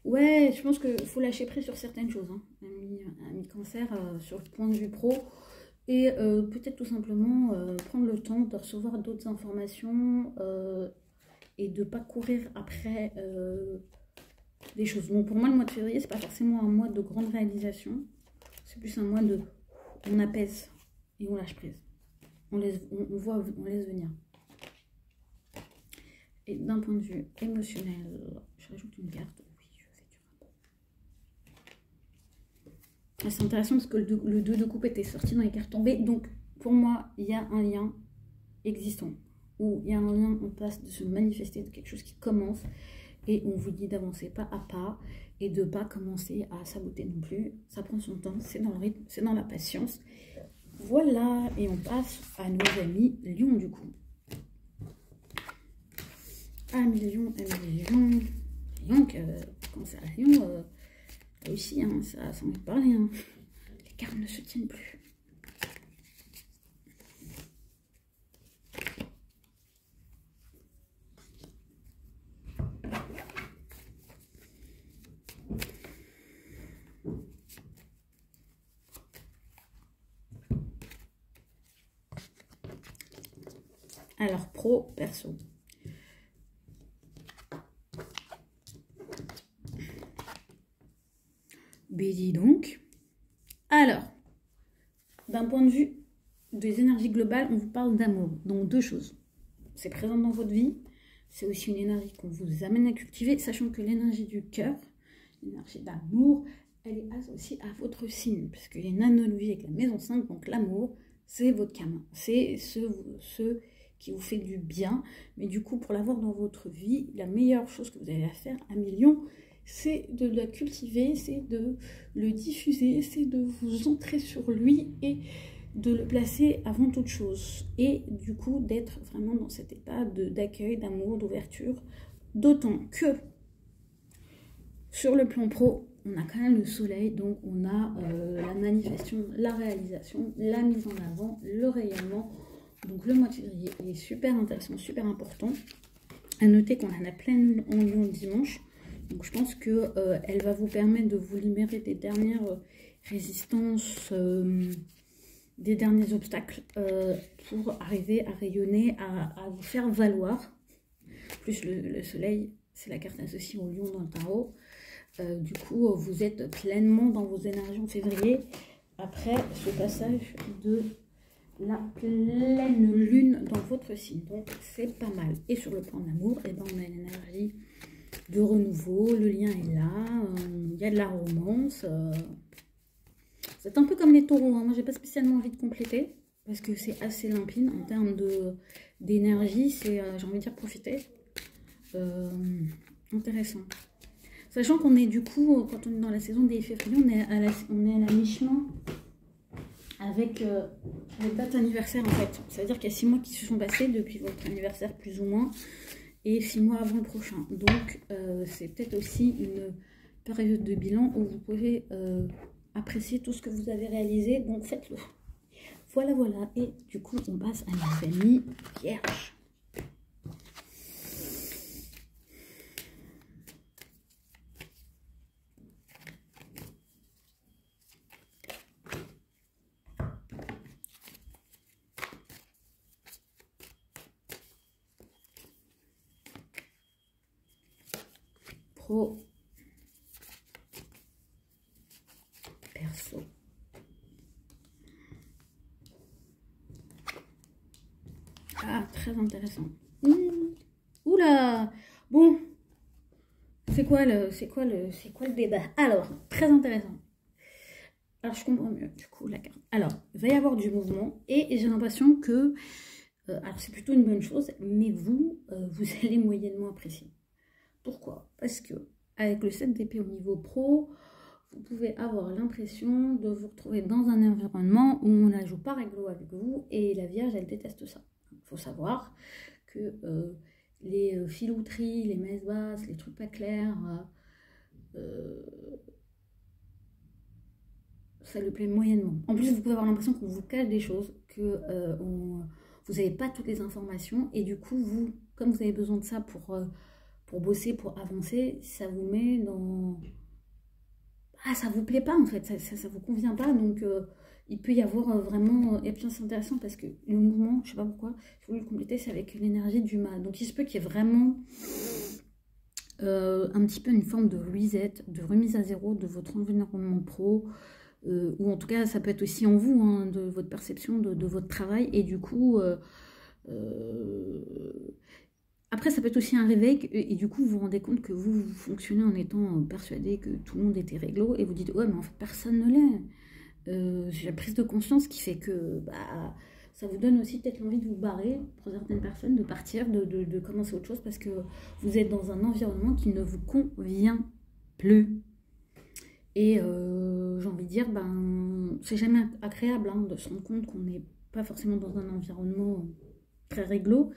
Ouais, je pense qu'il faut lâcher prise sur certaines choses. Hein. Ami cancer sur le point de vue pro. Et peut-être tout simplement prendre le temps de recevoir d'autres informations et de ne pas courir après des choses. Bon, pour moi, le mois de février, c'est pas forcément un mois de grande réalisation. C'est plus un mois de... On apaise et on lâche prise. On laisse venir. Et d'un point de vue émotionnel, je rajoute une carte. Oui, je fais du rapport. C'est intéressant parce que le 2 de coupe était sorti dans les cartes tombées. Donc, pour moi, il y a un lien existant. Où il y a un lien en passe de se manifester, de quelque chose qui commence. Et on vous dit d'avancer pas à pas et de ne pas commencer à saboter non plus. Ça prend son temps, c'est dans le rythme, c'est dans la patience. Voilà, et on passe à nos amis Lion du coup. Amis Lion, Lion, quand c'est à Lion, là aussi, hein, ça s'en est parlé. Hein. Les cartes ne se tiennent plus. Alors, pro, perso. Dis donc. Alors, d'un point de vue des énergies globales, on vous parle d'amour. Donc, deux choses. C'est présent dans votre vie. C'est aussi une énergie qu'on vous amène à cultiver, sachant que l'énergie du cœur, l'énergie d'amour, elle est associée à votre signe, puisqu'il y a une analogie avec la maison 5, donc l'amour, c'est votre karma. C'est ce qui vous fait du bien. Mais du coup, pour l'avoir dans votre vie, la meilleure chose que vous avez à faire à million, c'est de la cultiver, c'est de le diffuser, c'est de vous ancrer sur lui et de le placer avant toute chose. Et du coup, d'être vraiment dans cet état d'accueil, d'amour, d'ouverture. D'autant que sur le plan pro, on a quand même le soleil, donc on a la manifestation, la réalisation, la mise en avant, le rayonnement. Donc le mois de février est super intéressant, super important. À noter qu'on en a plein en Lion dimanche. Donc je pense qu'elle va vous permettre de vous libérer des dernières résistances, des derniers obstacles pour arriver à rayonner, à vous faire valoir. Plus le soleil, c'est la carte associée au Lion dans le tarot. Du coup, vous êtes pleinement dans vos énergies en février après ce passage de la pleine lune dans votre signe. Donc, c'est pas mal. Et sur le plan de l'amour, eh ben, on a l'énergie de renouveau. Le lien est là. Il y a de la romance. C'est un peu comme les taureaux. Hein. Moi, j'ai pas spécialement envie de compléter parce que c'est assez limpide en termes d'énergie. C'est, j'ai envie de dire, profiter. Intéressant. Sachant qu'on est du coup, quand on est dans la saison des février, on est à la mi-chemin avec les dates anniversaires en fait. C'est-à-dire qu'il y a 6 mois qui se sont passés depuis votre anniversaire plus ou moins et 6 mois avant le prochain. Donc c'est peut-être aussi une période de bilan où vous pouvez apprécier tout ce que vous avez réalisé. Donc faites-le. Voilà, voilà. Et du coup, on passe à la famille Vierge. Pro, perso. Ah, très intéressant. Oula. Bon, c'est quoi le débat? Alors, très intéressant. Alors, je comprends mieux, du coup, la carte. Alors, il va y avoir du mouvement et j'ai l'impression que, alors c'est plutôt une bonne chose, mais vous allez moyennement apprécier. Pourquoi? Parce que avec le 7 d'épée au niveau pro, vous pouvez avoir l'impression de vous retrouver dans un environnement où on ne joue pas réglo avec vous et la Vierge, elle déteste ça. Il faut savoir que les filouteries, les messes basses, les trucs pas clairs, ça lui plaît moyennement. En plus, vous pouvez avoir l'impression qu'on vous cache des choses, que vous n'avez pas toutes les informations et du coup, vous, comme vous avez besoin de ça pour bosser, pour avancer, ça vous met dans... Ah, ça vous plaît pas en fait, ça vous convient pas, donc il peut y avoir vraiment... Et puis c'est intéressant parce que le mouvement, je sais pas pourquoi, je voulais le compléter, c'est avec l'énergie du mal. Donc il se peut qu'il y ait vraiment un petit peu une forme de reset, de remise à zéro de votre environnement pro, ou en tout cas ça peut être aussi en vous, hein, de votre perception de votre travail, et du coup... après, ça peut être aussi un réveil et du coup, vous vous rendez compte que vous fonctionnez en étant persuadé que tout le monde était réglo et vous dites « Ouais, mais en fait, personne ne l'est. » J'ai la prise de conscience qui fait que bah, ça vous donne aussi peut-être l'envie de vous barrer pour certaines personnes, de partir, de commencer autre chose parce que vous êtes dans un environnement qui ne vous convient plus. Et j'ai envie de dire, ben, c'est jamais agréable hein, de se rendre compte qu'on n'est pas forcément dans un environnement très réglo.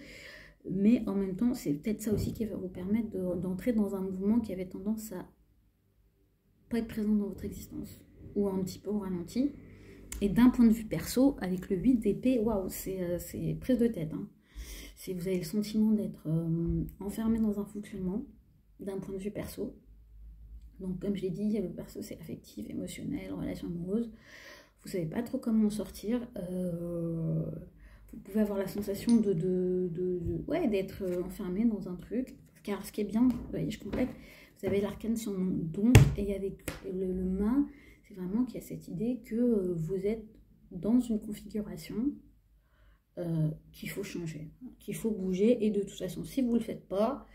Mais en même temps, c'est peut-être ça aussi qui va vous permettre d'entrer dans un mouvement qui avait tendance à pas être présent dans votre existence, ou un petit peu au ralenti. Et d'un point de vue perso, avec le 8 d'épée, waouh, c'est prise de tête. Hein. Vous avez le sentiment d'être enfermé dans un fonctionnement, d'un point de vue perso. Donc comme je l'ai dit, le perso c'est affectif, émotionnel, relation amoureuse. Vous savez pas trop comment en sortir. Vous pouvez avoir la sensation ouais, d'être enfermé dans un truc. Car ce qui est bien, vous voyez, je complète, vous avez l'arcane sur mon don, et avec le mât, c'est vraiment qu'il y a cette idée que vous êtes dans une configuration qu'il faut changer, qu'il faut bouger, et de toute façon, si vous ne le faites pas,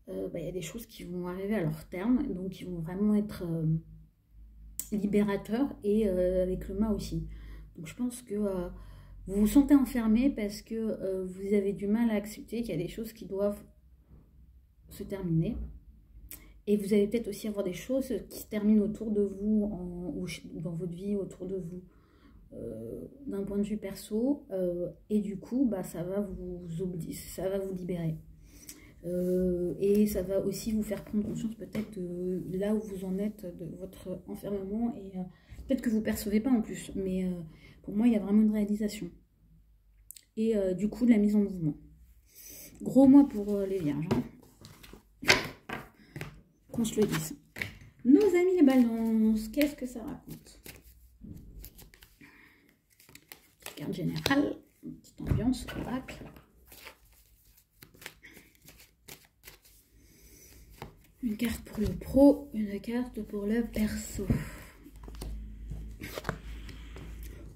bah, y a des choses qui vont arriver à leur terme, donc qui vont vraiment être libérateurs, et avec le mât aussi. Donc je pense que Vous vous sentez enfermé parce que vous avez du mal à accepter qu'il y a des choses qui doivent se terminer. Et vous allez peut-être aussi avoir des choses qui se terminent autour de vous, ou dans votre vie, autour de vous, d'un point de vue perso. Et du coup, bah, ça va vous libérer. Et ça va aussi vous faire prendre conscience peut-être de là où vous en êtes, de votre enfermement. Et peut-être que vous ne percevez pas en plus. Mais pour moi, il y a vraiment une réalisation. Et du coup, de la mise en mouvement. Gros mois pour les vierges. Hein. Qu'on se le dise. Nos amis les balances, qu'est-ce que ça raconte? Carte générale, une petite ambiance, oracle. Une carte pour le pro, une carte pour le perso.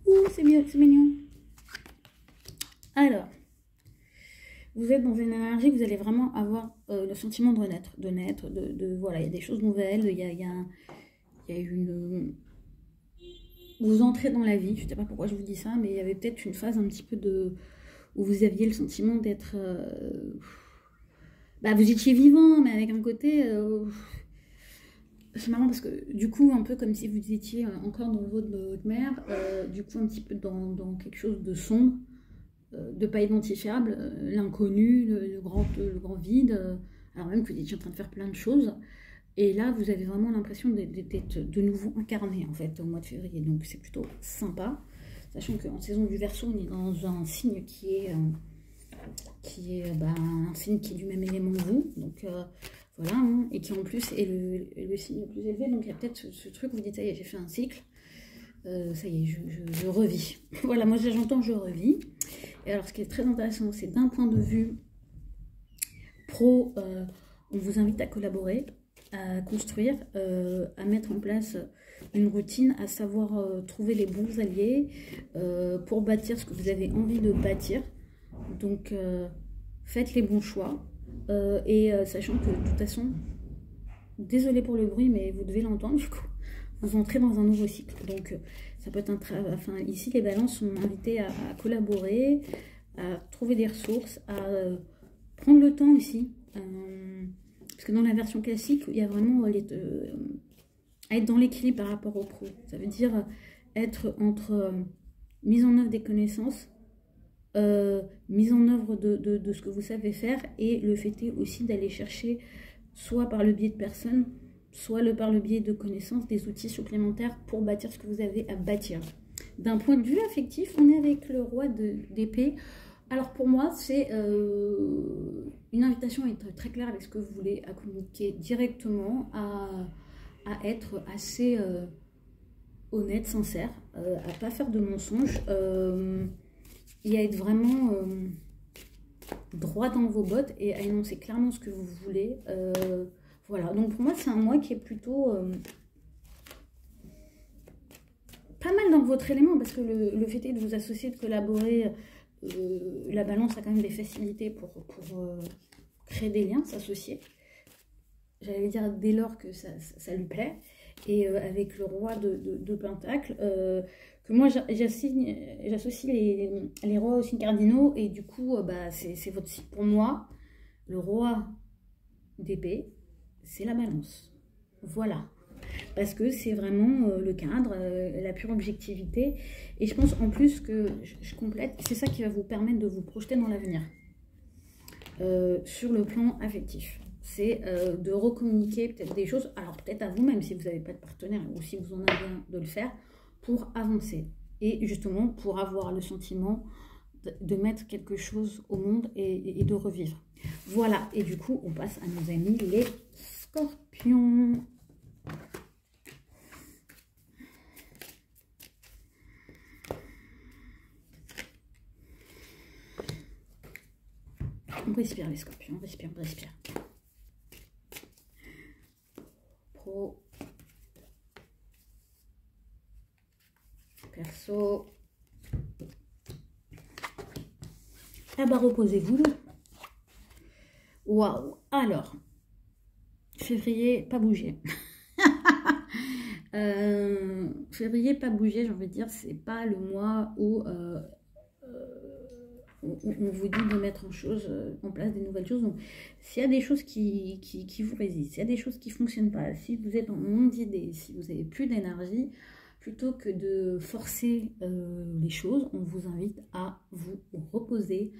Ouh, c'est mieux, c'est mignon. Alors, vous êtes dans une énergie que vous allez vraiment avoir le sentiment de renaître, voilà, il y a des choses nouvelles, il y a une... Vous entrez dans la vie, je ne sais pas pourquoi je vous dis ça, mais il y avait peut-être une phase un petit peu où vous aviez le sentiment d'être... Bah, vous étiez vivant, mais avec un côté... C'est marrant parce que du coup, un peu comme si vous étiez encore dans votre mère, du coup un petit peu dans quelque chose de sombre, de pas identifiable, l'inconnu, le grand vide, alors même que vous étiez en train de faire plein de choses. Et là, vous avez vraiment l'impression d'être de nouveau incarné, en fait, au mois de février. Donc, c'est plutôt sympa. Sachant qu'en saison du Verseau, on est dans un signe qui est un signe qui est du même élément que vous. Donc, voilà. Hein, et qui, en plus, est le signe le plus élevé. Donc, il y a peut-être ce truc où vous dites, ça y est, j'ai fait un cycle. Ça y est, je revis. Voilà, moi, j'entends, je revis. Et alors, ce qui est très intéressant, c'est d'un point de vue pro, on vous invite à collaborer, à construire, à mettre en place une routine, à savoir trouver les bons alliés pour bâtir ce que vous avez envie de bâtir. Donc, faites les bons choix et sachant que de toute façon, désolé pour le bruit, mais vous devez l'entendre du coup, vous entrez dans un nouveau cycle. Donc, ça peut être un travail. Enfin, ici, les balances sont invitées à collaborer, à trouver des ressources, à prendre le temps aussi. Parce que dans la version classique, il y a vraiment à être dans l'équilibre par rapport au pro. Ça veut dire être entre mise en œuvre des connaissances, mise en œuvre de ce que vous savez faire, et le fait est aussi d'aller chercher, soit par le biais de personnes, soit par le biais de connaissances, des outils supplémentaires pour bâtir ce que vous avez à bâtir. D'un point de vue affectif, on est avec le roi d'épée. Alors pour moi, c'est une invitation à être très claire avec ce que vous voulez, à communiquer directement, à être assez honnête, sincère, à pas faire de mensonges et à être vraiment droit dans vos bottes et à énoncer clairement ce que vous voulez. Voilà, donc pour moi, c'est un mois qui est plutôt pas mal dans votre élément parce que le fait est de vous associer, de collaborer. La balance a quand même des facilités pour créer des liens, s'associer. J'allais dire dès lors que ça lui plaît. Et avec le roi de Pentacle, que moi j'associe les rois aux signes cardinaux. Et du coup, bah, c'est votre signe. Pour moi, le roi d'épée, c'est la balance. Voilà. Parce que c'est vraiment le cadre, la pure objectivité. Et je pense en plus que, je complète, c'est ça qui va vous permettre de vous projeter dans l'avenir. Sur le plan affectif. C'est de recommuniquer peut-être des choses, alors peut-être à vous-même si vous n'avez pas de partenaire, ou si vous en avez un, de le faire, pour avancer. Et justement pour avoir le sentiment de mettre quelque chose au monde et de revivre. Voilà, et du coup on passe à nos amis les scorpions. On respire les scorpions, on respire. Pro. Perso. Ah bah reposez-vous. Waouh. Alors, février, pas bouger. Février, pas bouger, j'ai envie de dire, c'est pas le mois où on vous dit de mettre en place des nouvelles choses. Donc, s'il y a des choses qui vous résistent, s'il y a des choses qui ne fonctionnent pas, si vous êtes en manque d'idées, si vous n'avez plus d'énergie, plutôt que de forcer les choses, on vous invite à vous reposer,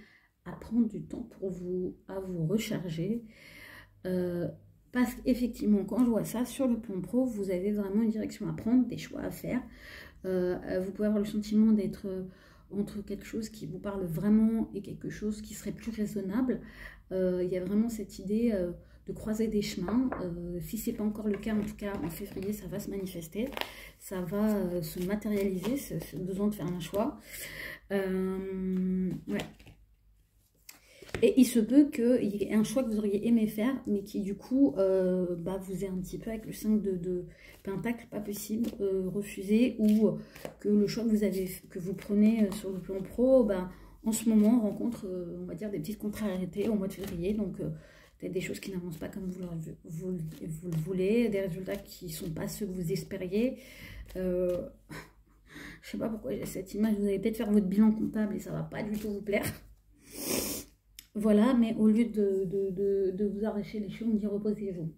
à prendre du temps pour vous, à vous recharger. Parce qu'effectivement, quand je vois ça, sur le plan pro, vous avez vraiment une direction à prendre, des choix à faire. Vous pouvez avoir le sentiment d'être entre quelque chose qui vous parle vraiment et quelque chose qui serait plus raisonnable. Il y a vraiment cette idée de croiser des chemins. Si ce n'est pas encore le cas, en tout cas en février, ça va se manifester. Ça va se matérialiser, ce besoin de faire un choix. Ouais. Et il se peut qu'il y ait un choix que vous auriez aimé faire, mais qui du coup vous est un petit peu avec le 5 de Pentacle, pas possible, refusé, ou que le choix que vous prenez sur le plan pro, en ce moment rencontre, on va dire, des petites contrariétés au mois de février, donc peut-être des choses qui n'avancent pas comme vous le voulez, des résultats qui ne sont pas ceux que vous espériez. Je ne sais pas pourquoi j'ai cette image, vous allez peut-être faire votre bilan comptable et ça ne va pas du tout vous plaire. Voilà, mais au lieu de vous arracher les cheveux, on dit reposez-vous.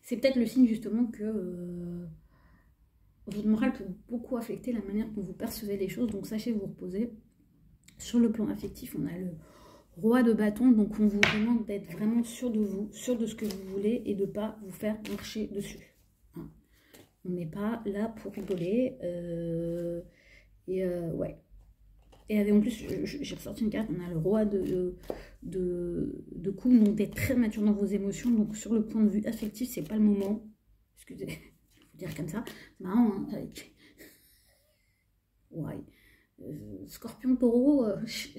C'est peut-être le signe justement que votre morale peut beaucoup affecter la manière dont vous percevez les choses, donc sachez vous reposer. Sur le plan affectif, on a le roi de bâton, donc on vous demande d'être vraiment sûr de vous, sûr de ce que vous voulez et de ne pas vous faire marcher dessus. Hein. On n'est pas là pour rigoler. Ouais. Et en plus, j'ai ressorti une carte, on a le roi de coups, donc d'être très mature dans vos émotions. Donc sur le point de vue affectif, c'est pas le moment. Excusez, je vais vous dire comme ça. C'est marrant, hein, avec... Ouais. Scorpion, taureau, je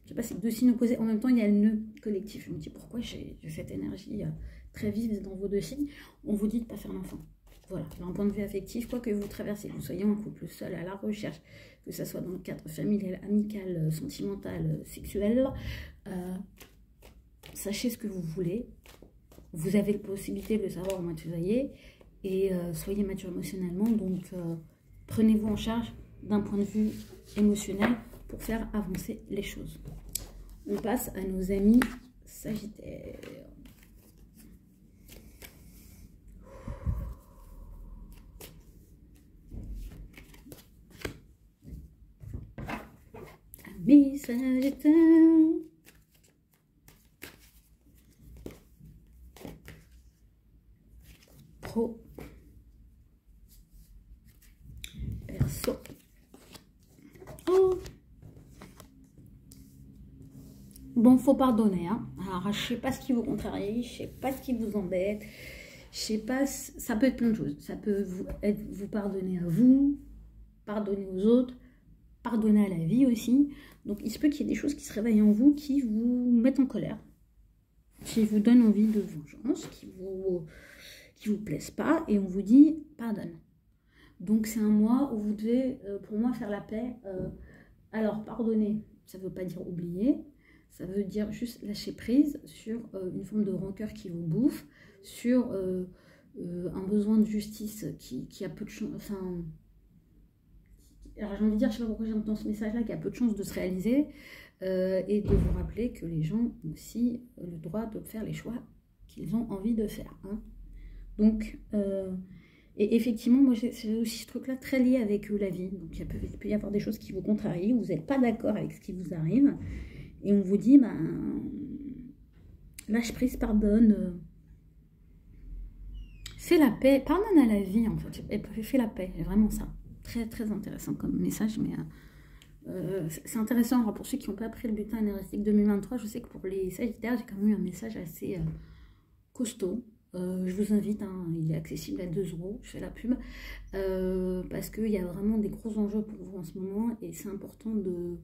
sais pas, c'est deux signes opposés. En même temps, il y a le nœud collectif. Je me dis pourquoi j'ai cette énergie très vive dans vos deux signes. On vous dit de ne pas faire l'enfant. Voilà, d'un point de vue affectif, quoi que vous traversez, que vous soyez en couple, seul, à la recherche, que ce soit dans le cadre familial, amical, sentimental, sexuel, sachez ce que vous voulez. Vous avez la possibilité de le savoir au mois de février et soyez mature émotionnellement. Donc, prenez-vous en charge d'un point de vue émotionnel pour faire avancer les choses. On passe à nos amis Sagittaires. Amis Sagittaires. Pro. Perso. Oh. Bon, faut pardonner. Hein. Alors, je sais pas ce qui vous contrarie, je sais pas ce qui vous embête, je sais pas, ça peut être plein de choses. Ça peut vous pardonner à vous, pardonner aux autres, pardonner à la vie aussi. Donc, il se peut qu'il y ait des choses qui se réveillent en vous, qui vous mettent en colère, qui vous donnent envie de vengeance, qui vous plaisent pas, et on vous dit pardonne. Donc, c'est un mois où vous devez, pour moi, faire la paix. Alors, pardonner, ça ne veut pas dire oublier, ça veut dire juste lâcher prise sur une forme de rancœur qui vous bouffe, sur un besoin de justice qui a peu de chance, enfin... Alors j'ai envie de dire, je ne sais pas pourquoi j'entends ce message-là, qui a peu de chances de se réaliser, et de vous rappeler que les gens ont aussi le droit de faire les choix qu'ils ont envie de faire. Hein. Donc, et effectivement, moi j'ai aussi ce truc-là très lié avec la vie. Donc il peut y avoir des choses qui vous contrarient, vous n'êtes pas d'accord avec ce qui vous arrive, et on vous dit, lâche prise, pardonne, fais la paix, pardonne à la vie en fait, fais la paix, c'est vraiment ça. Très très intéressant comme message, mais c'est intéressant. Alors pour ceux qui n'ont pas pris le bulletin énergétique 2023, je sais que pour les Sagittaires, j'ai quand même eu un message assez costaud. Je vous invite, hein, il est accessible à 2 €, je fais la pub, parce qu'il y a vraiment des gros enjeux pour vous en ce moment, et c'est important de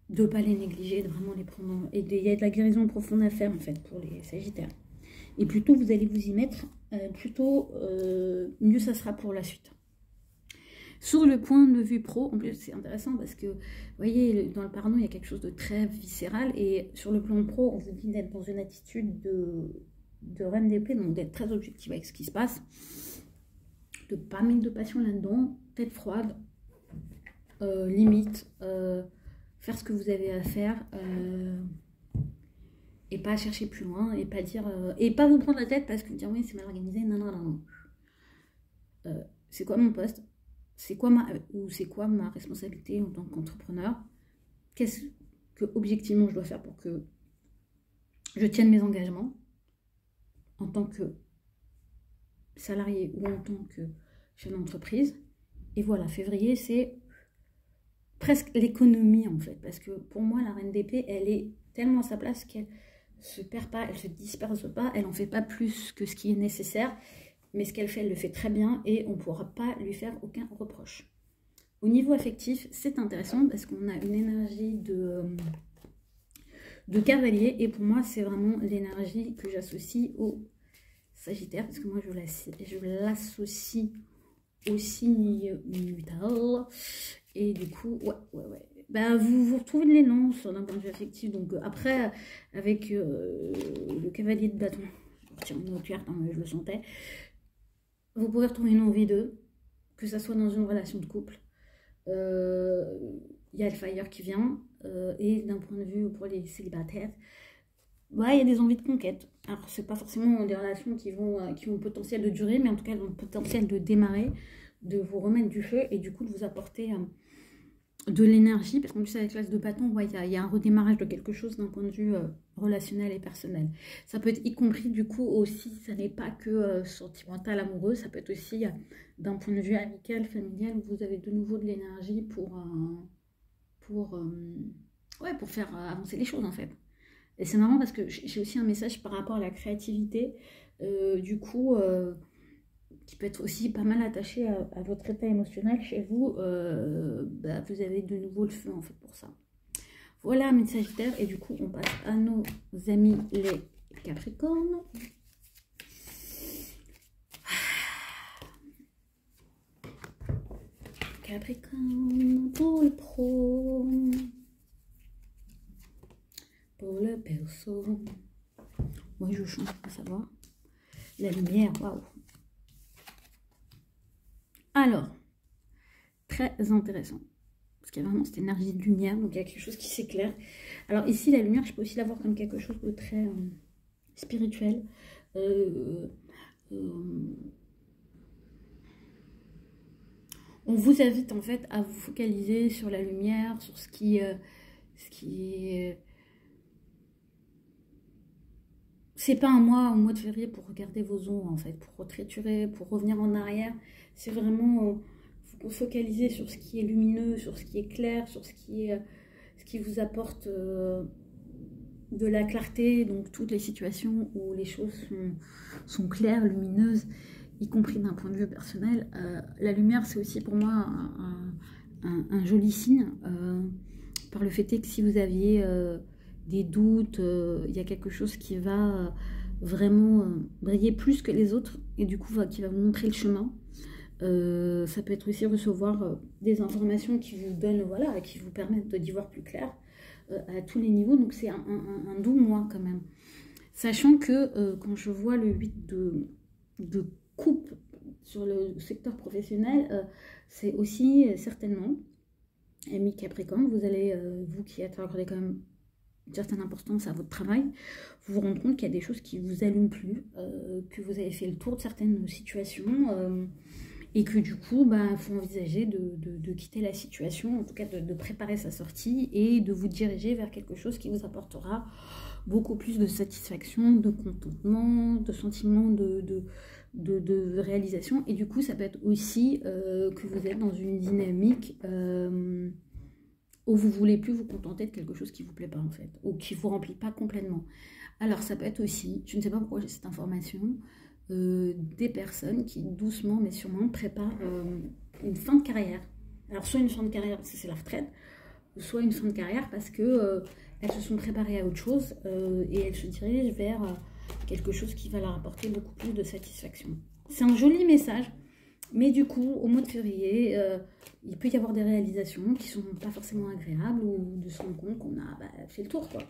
ne pas les négliger, de vraiment les prendre. Et il y a de la guérison profonde à faire en fait pour les Sagittaires. Et plus tôt vous allez vous y mettre, plutôt mieux ça sera pour la suite. Sur le point de vue pro, en plus c'est intéressant parce que, vous voyez, dans le pardon, il y a quelque chose de très viscéral. Et sur le plan pro, on vous dit d'être dans une attitude de reine d'épée, donc d'être très objectif avec ce qui se passe, de ne pas mettre de passion là-dedans, tête froide, limite, faire ce que vous avez à faire, et pas chercher plus loin, et pas dire, et pas vous prendre la tête parce que vous dire oui c'est mal organisé, non non non non. C'est quoi mon poste, c'est quoi ma responsabilité en tant qu'entrepreneur, qu'est-ce que objectivement je dois faire pour que je tienne mes engagements en tant que salarié ou en tant que chef d'entreprise. Et voilà, février c'est presque l'économie en fait, parce que pour moi la reine d'épée elle est tellement à sa place qu'elle se perd pas, elle se disperse pas, elle en fait pas plus que ce qui est nécessaire. Mais ce qu'elle fait, elle le fait très bien et on ne pourra pas lui faire aucun reproche. Au niveau affectif, c'est intéressant parce qu'on a une énergie de cavalier. Et pour moi, c'est vraiment l'énergie que j'associe au Sagittaire. Parce que moi, je l'associe au signe vital. Et du coup, ouais. Ben, vous retrouvez de l'élan d'un point de vue affectif. Donc après, avec le cavalier de bâton, je retire une autre carte, hein, mais je le sentais. Vous pouvez retrouver une envie d'eux, que ça soit dans une relation de couple. Il y a le fire qui vient, et d'un point de vue pour les célibataires, ouais, il y a des envies de conquête. Alors, c'est pas forcément des relations qui ont le potentiel de durer, mais en tout cas, elles ont le potentiel de démarrer, de vous remettre du feu et du coup de vous apporter de l'énergie, parce qu'en plus avec l'as de bâton, ouais, il y a un redémarrage de quelque chose d'un point de vue relationnel et personnel. Ça peut être y compris du coup aussi, ça n'est pas que sentimental, amoureux, ça peut être aussi d'un point de vue amical, familial, où vous avez de nouveau de l'énergie pour faire avancer les choses en fait. Et c'est marrant parce que j'ai aussi un message par rapport à la créativité, du coup... qui peut être aussi pas mal attaché à votre état émotionnel chez vous, vous avez de nouveau le feu en fait pour ça. Voilà mes Sagittaires, et du coup on passe à nos amis les Capricornes. Capricorne pour le pro, pour le perso. Moi je change pour savoir. La lumière, waouh. Alors, très intéressant. Parce qu'il y a vraiment cette énergie de lumière, donc il y a quelque chose qui s'éclaire. Alors ici, la lumière, je peux aussi la voir comme quelque chose de très spirituel. On vous invite en fait à vous focaliser sur la lumière, sur ce qui est... C'est pas un mois au mois de février pour regarder vos ombres en fait, pour retriturer, pour revenir en arrière. C'est vraiment vous focaliser sur ce qui est lumineux, sur ce qui est clair, sur ce qui vous apporte de la clarté. Donc toutes les situations où les choses sont claires, lumineuses, y compris d'un point de vue personnel. La lumière, c'est aussi pour moi un joli signe, par le fait que si vous aviez des doutes, il y a quelque chose qui va vraiment briller plus que les autres, et du coup qui va vous montrer le chemin. Ça peut être aussi recevoir des informations qui vous donnent, voilà, qui vous permettent d'y voir plus clair à tous les niveaux. Donc c'est un doux mois quand même. Sachant que quand je vois le 8 de coupe sur le secteur professionnel, c'est aussi certainement, ami Capricorne, vous allez, vous qui êtes accordé quand même une certaine importance à votre travail, vous vous rendez compte qu'il y a des choses qui vous allument plus, que vous avez fait le tour de certaines situations, et que du coup, il faut envisager de quitter la situation, en tout cas de préparer sa sortie et de vous diriger vers quelque chose qui vous apportera beaucoup plus de satisfaction, de contentement, de sentiment de réalisation. Et du coup, ça peut être aussi que vous êtes dans une dynamique où vous voulez plus vous contenter de quelque chose qui vous plaît pas en fait, ou qui vous remplit pas complètement. Alors ça peut être aussi, je ne sais pas pourquoi j'ai cette information, des personnes qui doucement mais sûrement préparent une fin de carrière. Alors soit une fin de carrière parce que c'est la retraite, soit une fin de carrière parce que elles se sont préparées à autre chose, et elles se dirigent vers quelque chose qui va leur apporter beaucoup plus de satisfaction. C'est un joli message, mais du coup au mois de février il peut y avoir des réalisations qui sont pas forcément agréables, ou de se rendre compte qu'on a fait le tour quoi.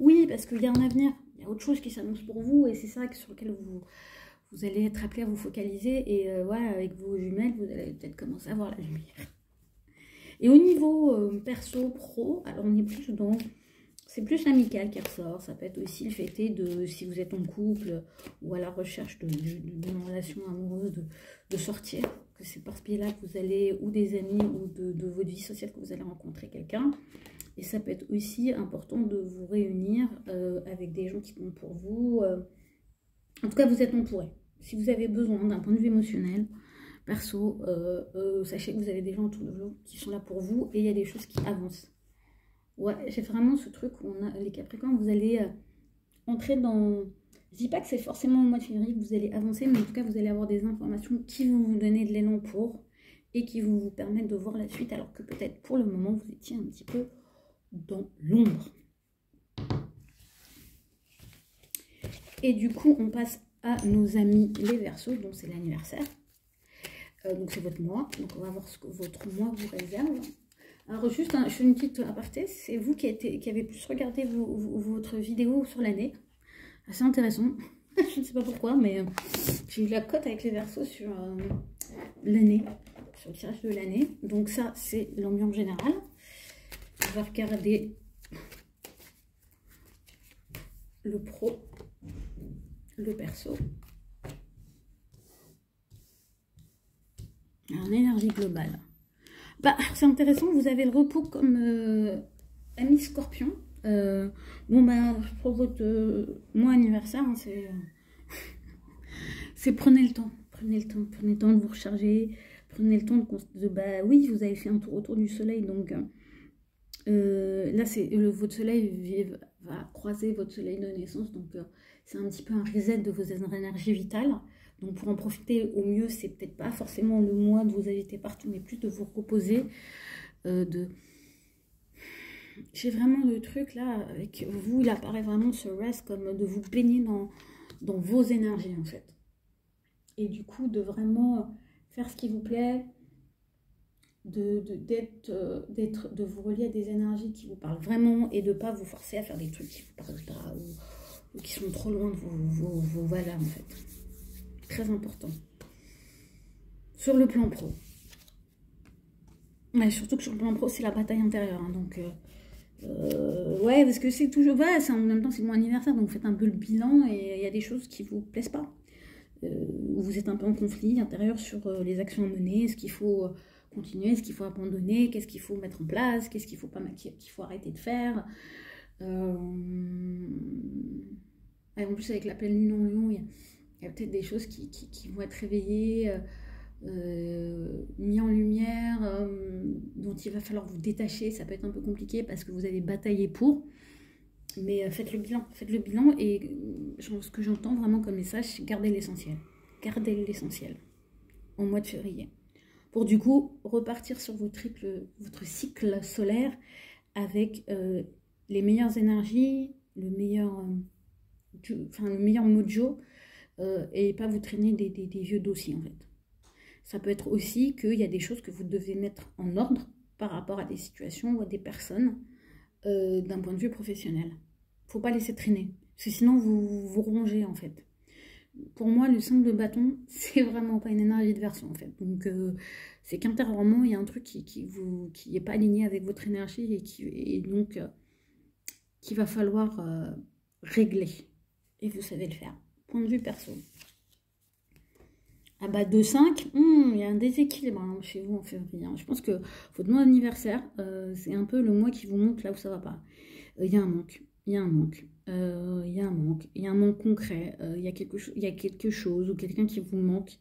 Oui, parce qu'il y a un avenir, il y a autre chose qui s'annonce pour vous, et c'est ça sur lequel vous allez être appelé à vous focaliser. Et voilà, avec vos jumelles, vous allez peut-être commencer à voir la lumière. Et au niveau perso, pro, alors on est plus dans... C'est plus l'amical qui ressort. Ça peut être aussi le fait de, si vous êtes en couple ou à la recherche d'une relation amoureuse, de sortir. Que c'est par ce biais-là que vous allez, ou des amis, ou de votre vie sociale que vous allez rencontrer quelqu'un. Et ça peut être aussi important de vous réunir avec des gens qui comptent pour vous. En tout cas, vous êtes entouré. Si vous avez besoin d'un point de vue émotionnel, perso, sachez que vous avez des gens autour de vous qui sont là pour vous et il y a des choses qui avancent. Ouais, j'ai vraiment ce truc où on a les Capricornes, vous allez entrer dans... Je dis pas que c'est forcément au mois de février que vous allez avancer, mais en tout cas, vous allez avoir des informations qui vont vous donner de l'élan pour et qui vont vous permettre de voir la suite, alors que peut-être pour le moment, vous étiez un petit peu dans l'ombre. Et du coup, on passe à nos amis les Verseaux, dont c'est l'anniversaire. Donc c'est votre mois, donc on va voir ce que votre mois vous réserve. Alors juste, je fais une petite aparté, c'est vous qui avez plus regardé votre vidéo sur l'année. Assez intéressant, je ne sais pas pourquoi, mais j'ai eu la cote avec les Verseaux sur l'année, sur le tirage de l'année. Donc ça, c'est l'ambiance générale. On va regarder le pro, le perso. En énergie globale. Bah, c'est intéressant, vous avez le repos comme ami Scorpion. Bon, bah, pour votre mois anniversaire, hein, c'est prenez le temps. Prenez le temps de vous recharger. Prenez le temps bah oui, vous avez fait un tour autour du soleil, donc là, votre soleil va croiser votre soleil de naissance, donc c'est un petit peu un reset de vos énergies vitales. Donc pour en profiter au mieux, c'est peut-être pas forcément le mois de vous agiter partout, mais plus de vous reposer. J'ai vraiment le truc là, avec vous, il apparaît vraiment ce rest comme de vous baigner dans vos énergies en fait. Et du coup, de vraiment faire ce qui vous plaît, de vous relier à des énergies qui vous parlent vraiment et de ne pas vous forcer à faire des trucs qui vous parlent pas ou qui sont trop loin de vos valeurs en fait. Très important. Sur le plan pro. Ouais, surtout que sur le plan pro, c'est la bataille intérieure. Hein, donc, ouais, parce que c'est toujours... Ouais, en même temps, c'est mon anniversaire, donc faites un peu le bilan et il y a des choses qui vous plaisent pas. Vous êtes un peu en conflit intérieur sur les actions à mener, est-ce qu'il faut continuer, est-ce qu'il faut abandonner, qu'est-ce qu'il faut mettre en place, qu'est-ce qu'il faut arrêter de faire. Et en plus, avec la pleine lune en Lion, il y a peut-être des choses qui vont être réveillées, mis en lumière, dont il va falloir vous détacher. Ça peut être un peu compliqué parce que vous allez batailler pour. Mais faites le bilan et ce que j'entends vraiment comme message, c'est garder l'essentiel. Gardez l'essentiel en mois de février. Pour du coup repartir sur votre cycle solaire avec les meilleures énergies, le meilleur mojo et pas vous traîner des vieux dossiers en fait. Ça peut être aussi qu'il y a des choses que vous devez mettre en ordre par rapport à des situations ou à des personnes d'un point de vue professionnel. Faut pas laisser traîner, parce que sinon vous rongez en fait. Pour moi, le 5 de bâton, c'est vraiment pas une énergie de Verseau en fait. Donc c'est qu'intérieurement, il y a un truc qui est pas aligné avec votre énergie et donc qu'il va falloir régler. Et vous savez le faire. Point de vue perso. Ah bah 2-5, il y a un déséquilibre hein, chez vous en février. Hein. Je pense que votre mois anniversaire, c'est un peu le mois qui vous montre là où ça va pas. Il y a un manque. Il y a un manque, il y a un manque concret, il y a quelque chose ou quelqu'un qui vous manque,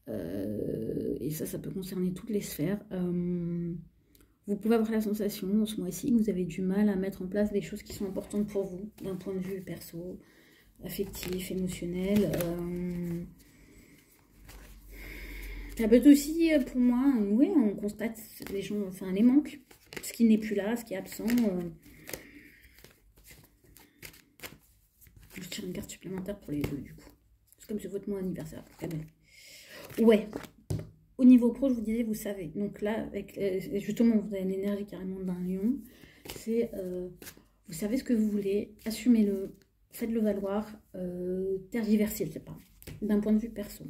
et ça peut concerner toutes les sphères. Vous pouvez avoir la sensation, ce mois-ci, que vous avez du mal à mettre en place des choses qui sont importantes pour vous, d'un point de vue perso, affectif, émotionnel. Ça peut être aussi, pour moi, oui, on constate les gens, enfin, les manques, ce qui n'est plus là, ce qui est absent. Je tire une carte supplémentaire pour les deux, du coup. C'est comme c'est votre mois anniversaire. Ouais. Au niveau pro, je vous disais, vous savez. Donc là, avec justement, vous avez l'énergie carrément d'un lion. C'est, vous savez ce que vous voulez, assumez-le, faites-le valoir, tergiversez, je sais pas, d'un point de vue perso.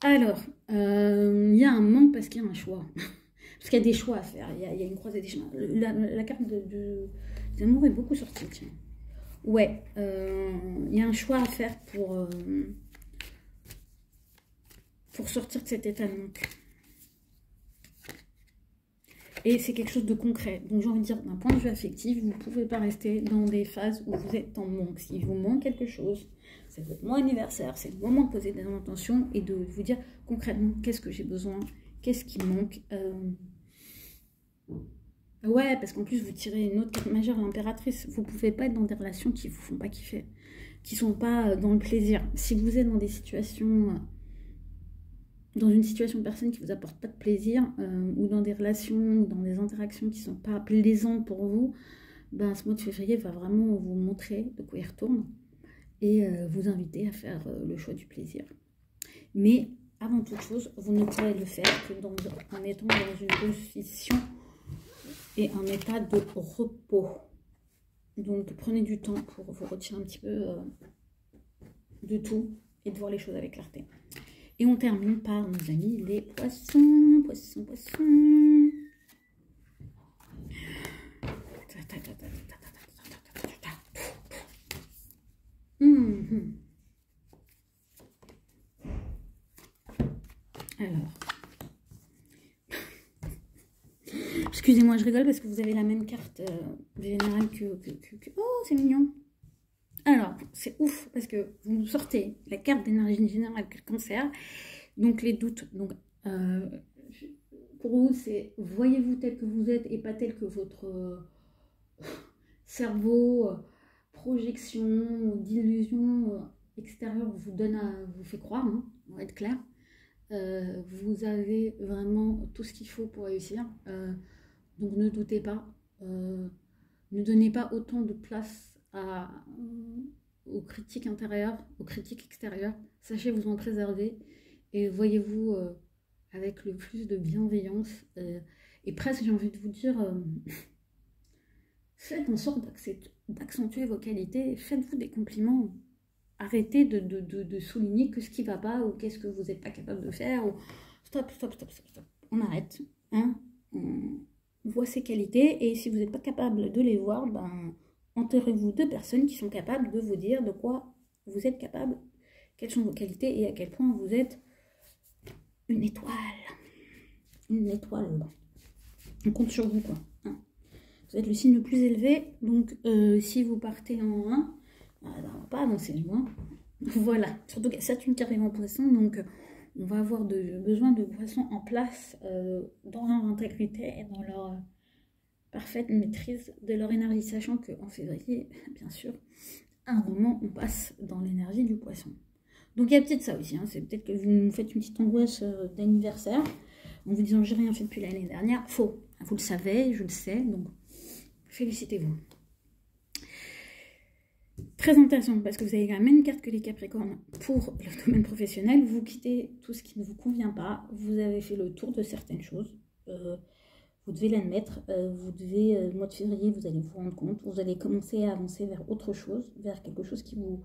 Alors, il y a un manque parce qu'il y a un choix. Parce qu'il y a des choix à faire. Il y a une croisée des chemins. La carte des amours est beaucoup sortie, tiens. Ouais, il y a un choix à faire pour sortir de cet état de manque. Et c'est quelque chose de concret. Donc j'ai envie de dire, d'un point de vue affectif, vous ne pouvez pas rester dans des phases où vous êtes en manque. S'il vous manque quelque chose, c'est votre mois anniversaire, c'est le moment de poser des intentions et de vous dire concrètement qu'est-ce que j'ai besoin, qu'est-ce qui manque. Ouais, parce qu'en plus vous tirez une autre carte majeure, l'impératrice. Vous ne pouvez pas être dans des relations qui ne vous font pas kiffer, qui ne sont pas dans le plaisir. Si vous êtes dans des situations... dans une situation de personne qui ne vous apporte pas de plaisir, ou dans des relations, ou dans des interactions qui ne sont pas plaisantes pour vous, ben, ce mois de février va vraiment vous montrer de quoi il retourne et vous inviter à faire le choix du plaisir. Mais avant toute chose, vous ne pourrez le faire que en étant dans une position et un état de repos. Donc prenez du temps pour vous retirer un petit peu de tout et de voir les choses avec clarté. Et on termine par nos amis les poissons, poissons, poissons. Alors, excusez-moi, je rigole parce que vous avez la même carte générale que... Oh, c'est mignon. Alors, c'est ouf, parce que vous nous sortez la carte d'énergie générale que le cancer, donc les doutes. Donc, pour vous, c'est voyez-vous tel que vous êtes et pas tel que votre cerveau, projection, d'illusion extérieure vous donne vous fait croire, hein, on va être clair. Vous avez vraiment tout ce qu'il faut pour réussir, donc ne doutez pas, ne donnez pas autant de place aux critiques intérieures, aux critiques extérieures. Sachez vous en préserver et voyez-vous avec le plus de bienveillance et presque j'ai envie de vous dire faites en sorte d'accentuer vos qualités, faites-vous des compliments, arrêtez de souligner que ce qui ne va pas ou qu'est-ce que vous n'êtes pas capable de faire, ou stop, stop, stop, stop, stop. On arrête, hein, on voit ses qualités et si vous n'êtes pas capable de les voir, ben entourez-vous de personnes qui sont capables de vous dire de quoi vous êtes capable, quelles sont vos qualités et à quel point vous êtes une étoile. Une étoile. On compte sur vous, quoi. Hein. Vous êtes le signe le plus élevé, donc si vous partez en 1, on ne va pas avancer loin. Voilà. Surtout que Saturne qui arrive en poisson, donc on va avoir besoin de poissons en place dans leur intégrité et dans leur... parfaite maîtrise de leur énergie, sachant qu'en février, bien sûr, à un moment, on passe dans l'énergie du poisson. Donc il y a peut-être ça aussi, hein, c'est peut-être que vous faites une petite angoisse d'anniversaire, en vous disant j'ai rien fait depuis l'année dernière. Faux, vous le savez, je le sais, donc félicitez-vous. Très intéressant, parce que vous avez la même carte que les Capricornes pour le domaine professionnel, vous quittez tout ce qui ne vous convient pas, vous avez fait le tour de certaines choses, vous devez l'admettre, vous devez, le mois de février, vous allez vous rendre compte, vous allez commencer à avancer vers autre chose, vers quelque chose qui vous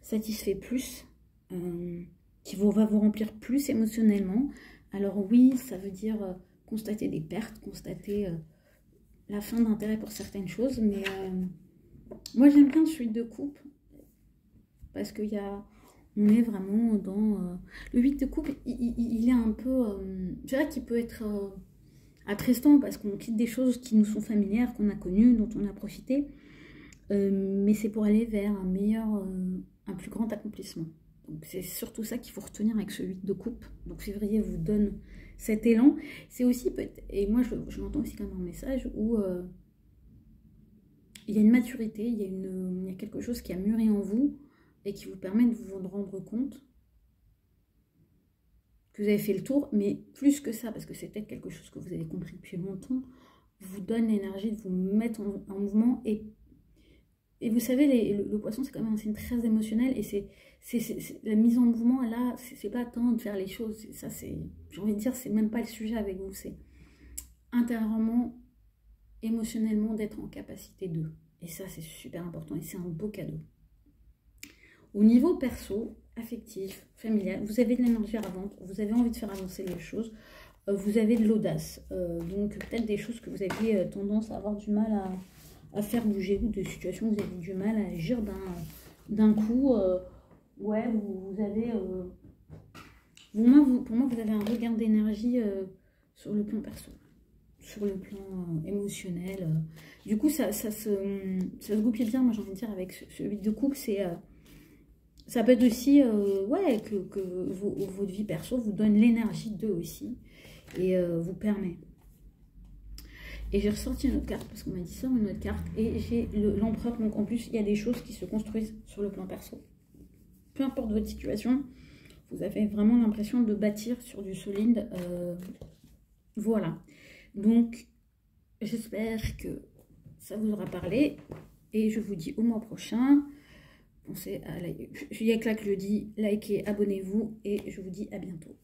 satisfait plus, qui va vous remplir plus émotionnellement. Alors oui, ça veut dire constater des pertes, constater la fin d'intérêt pour certaines choses, mais moi j'aime bien celui de coupe, parce qu'il y a... on est vraiment dans... le 8 de coupe, il est un peu... c'est vrai qu'il peut être... attristant parce qu'on quitte des choses qui nous sont familières, qu'on a connues, dont on a profité, mais c'est pour aller vers un meilleur, un plus grand accomplissement. Donc c'est surtout ça qu'il faut retenir avec ce 8 de coupe. Donc février vous donne cet élan. C'est aussi, et moi je l'entends aussi comme un message où il y a une maturité, il y a quelque chose qui a mûri en vous et qui vous permet de vous rendre compte que vous avez fait le tour, mais plus que ça, parce que c'est peut-être quelque chose que vous avez compris depuis longtemps, vous donne l'énergie de vous mettre en mouvement. Et vous savez, le poisson, c'est quand même un signe très émotionnel, et c'est la mise en mouvement, là, c'est pas tant de faire les choses, ça c'est, j'ai envie de dire, c'est même pas le sujet avec vous, c'est intérieurement, émotionnellement, d'être en capacité de. Et ça, c'est super important, et c'est un beau cadeau. Au niveau perso, affectif, familial. Vous avez de l'énergie à vendre, vous avez envie de faire avancer les choses, vous avez de l'audace. Donc peut-être des choses que vous aviez tendance à avoir du mal à faire bouger, ou de situations où vous avez du mal à agir d'un coup. Ouais, vous avez... pour moi, vous avez un regain d'énergie sur le plan perso, sur le plan émotionnel. Du coup, ça se goupille bien, moi j'ai envie de dire, avec ce 8 de coupe. Ça peut être aussi ouais, que votre vie perso vous donne l'énergie d'eux aussi, et vous permet. Et j'ai ressorti une autre carte, parce qu'on m'a dit ça, une autre carte, et j'ai l'empereur. Donc en plus, il y a des choses qui se construisent sur le plan perso. Peu importe votre situation, vous avez vraiment l'impression de bâtir sur du solide. Voilà. Donc, j'espère que ça vous aura parlé. Et je vous dis au mois prochain. Pensez à liker. Il y a que là que je le dis. Likez, abonnez-vous. Et je vous dis à bientôt.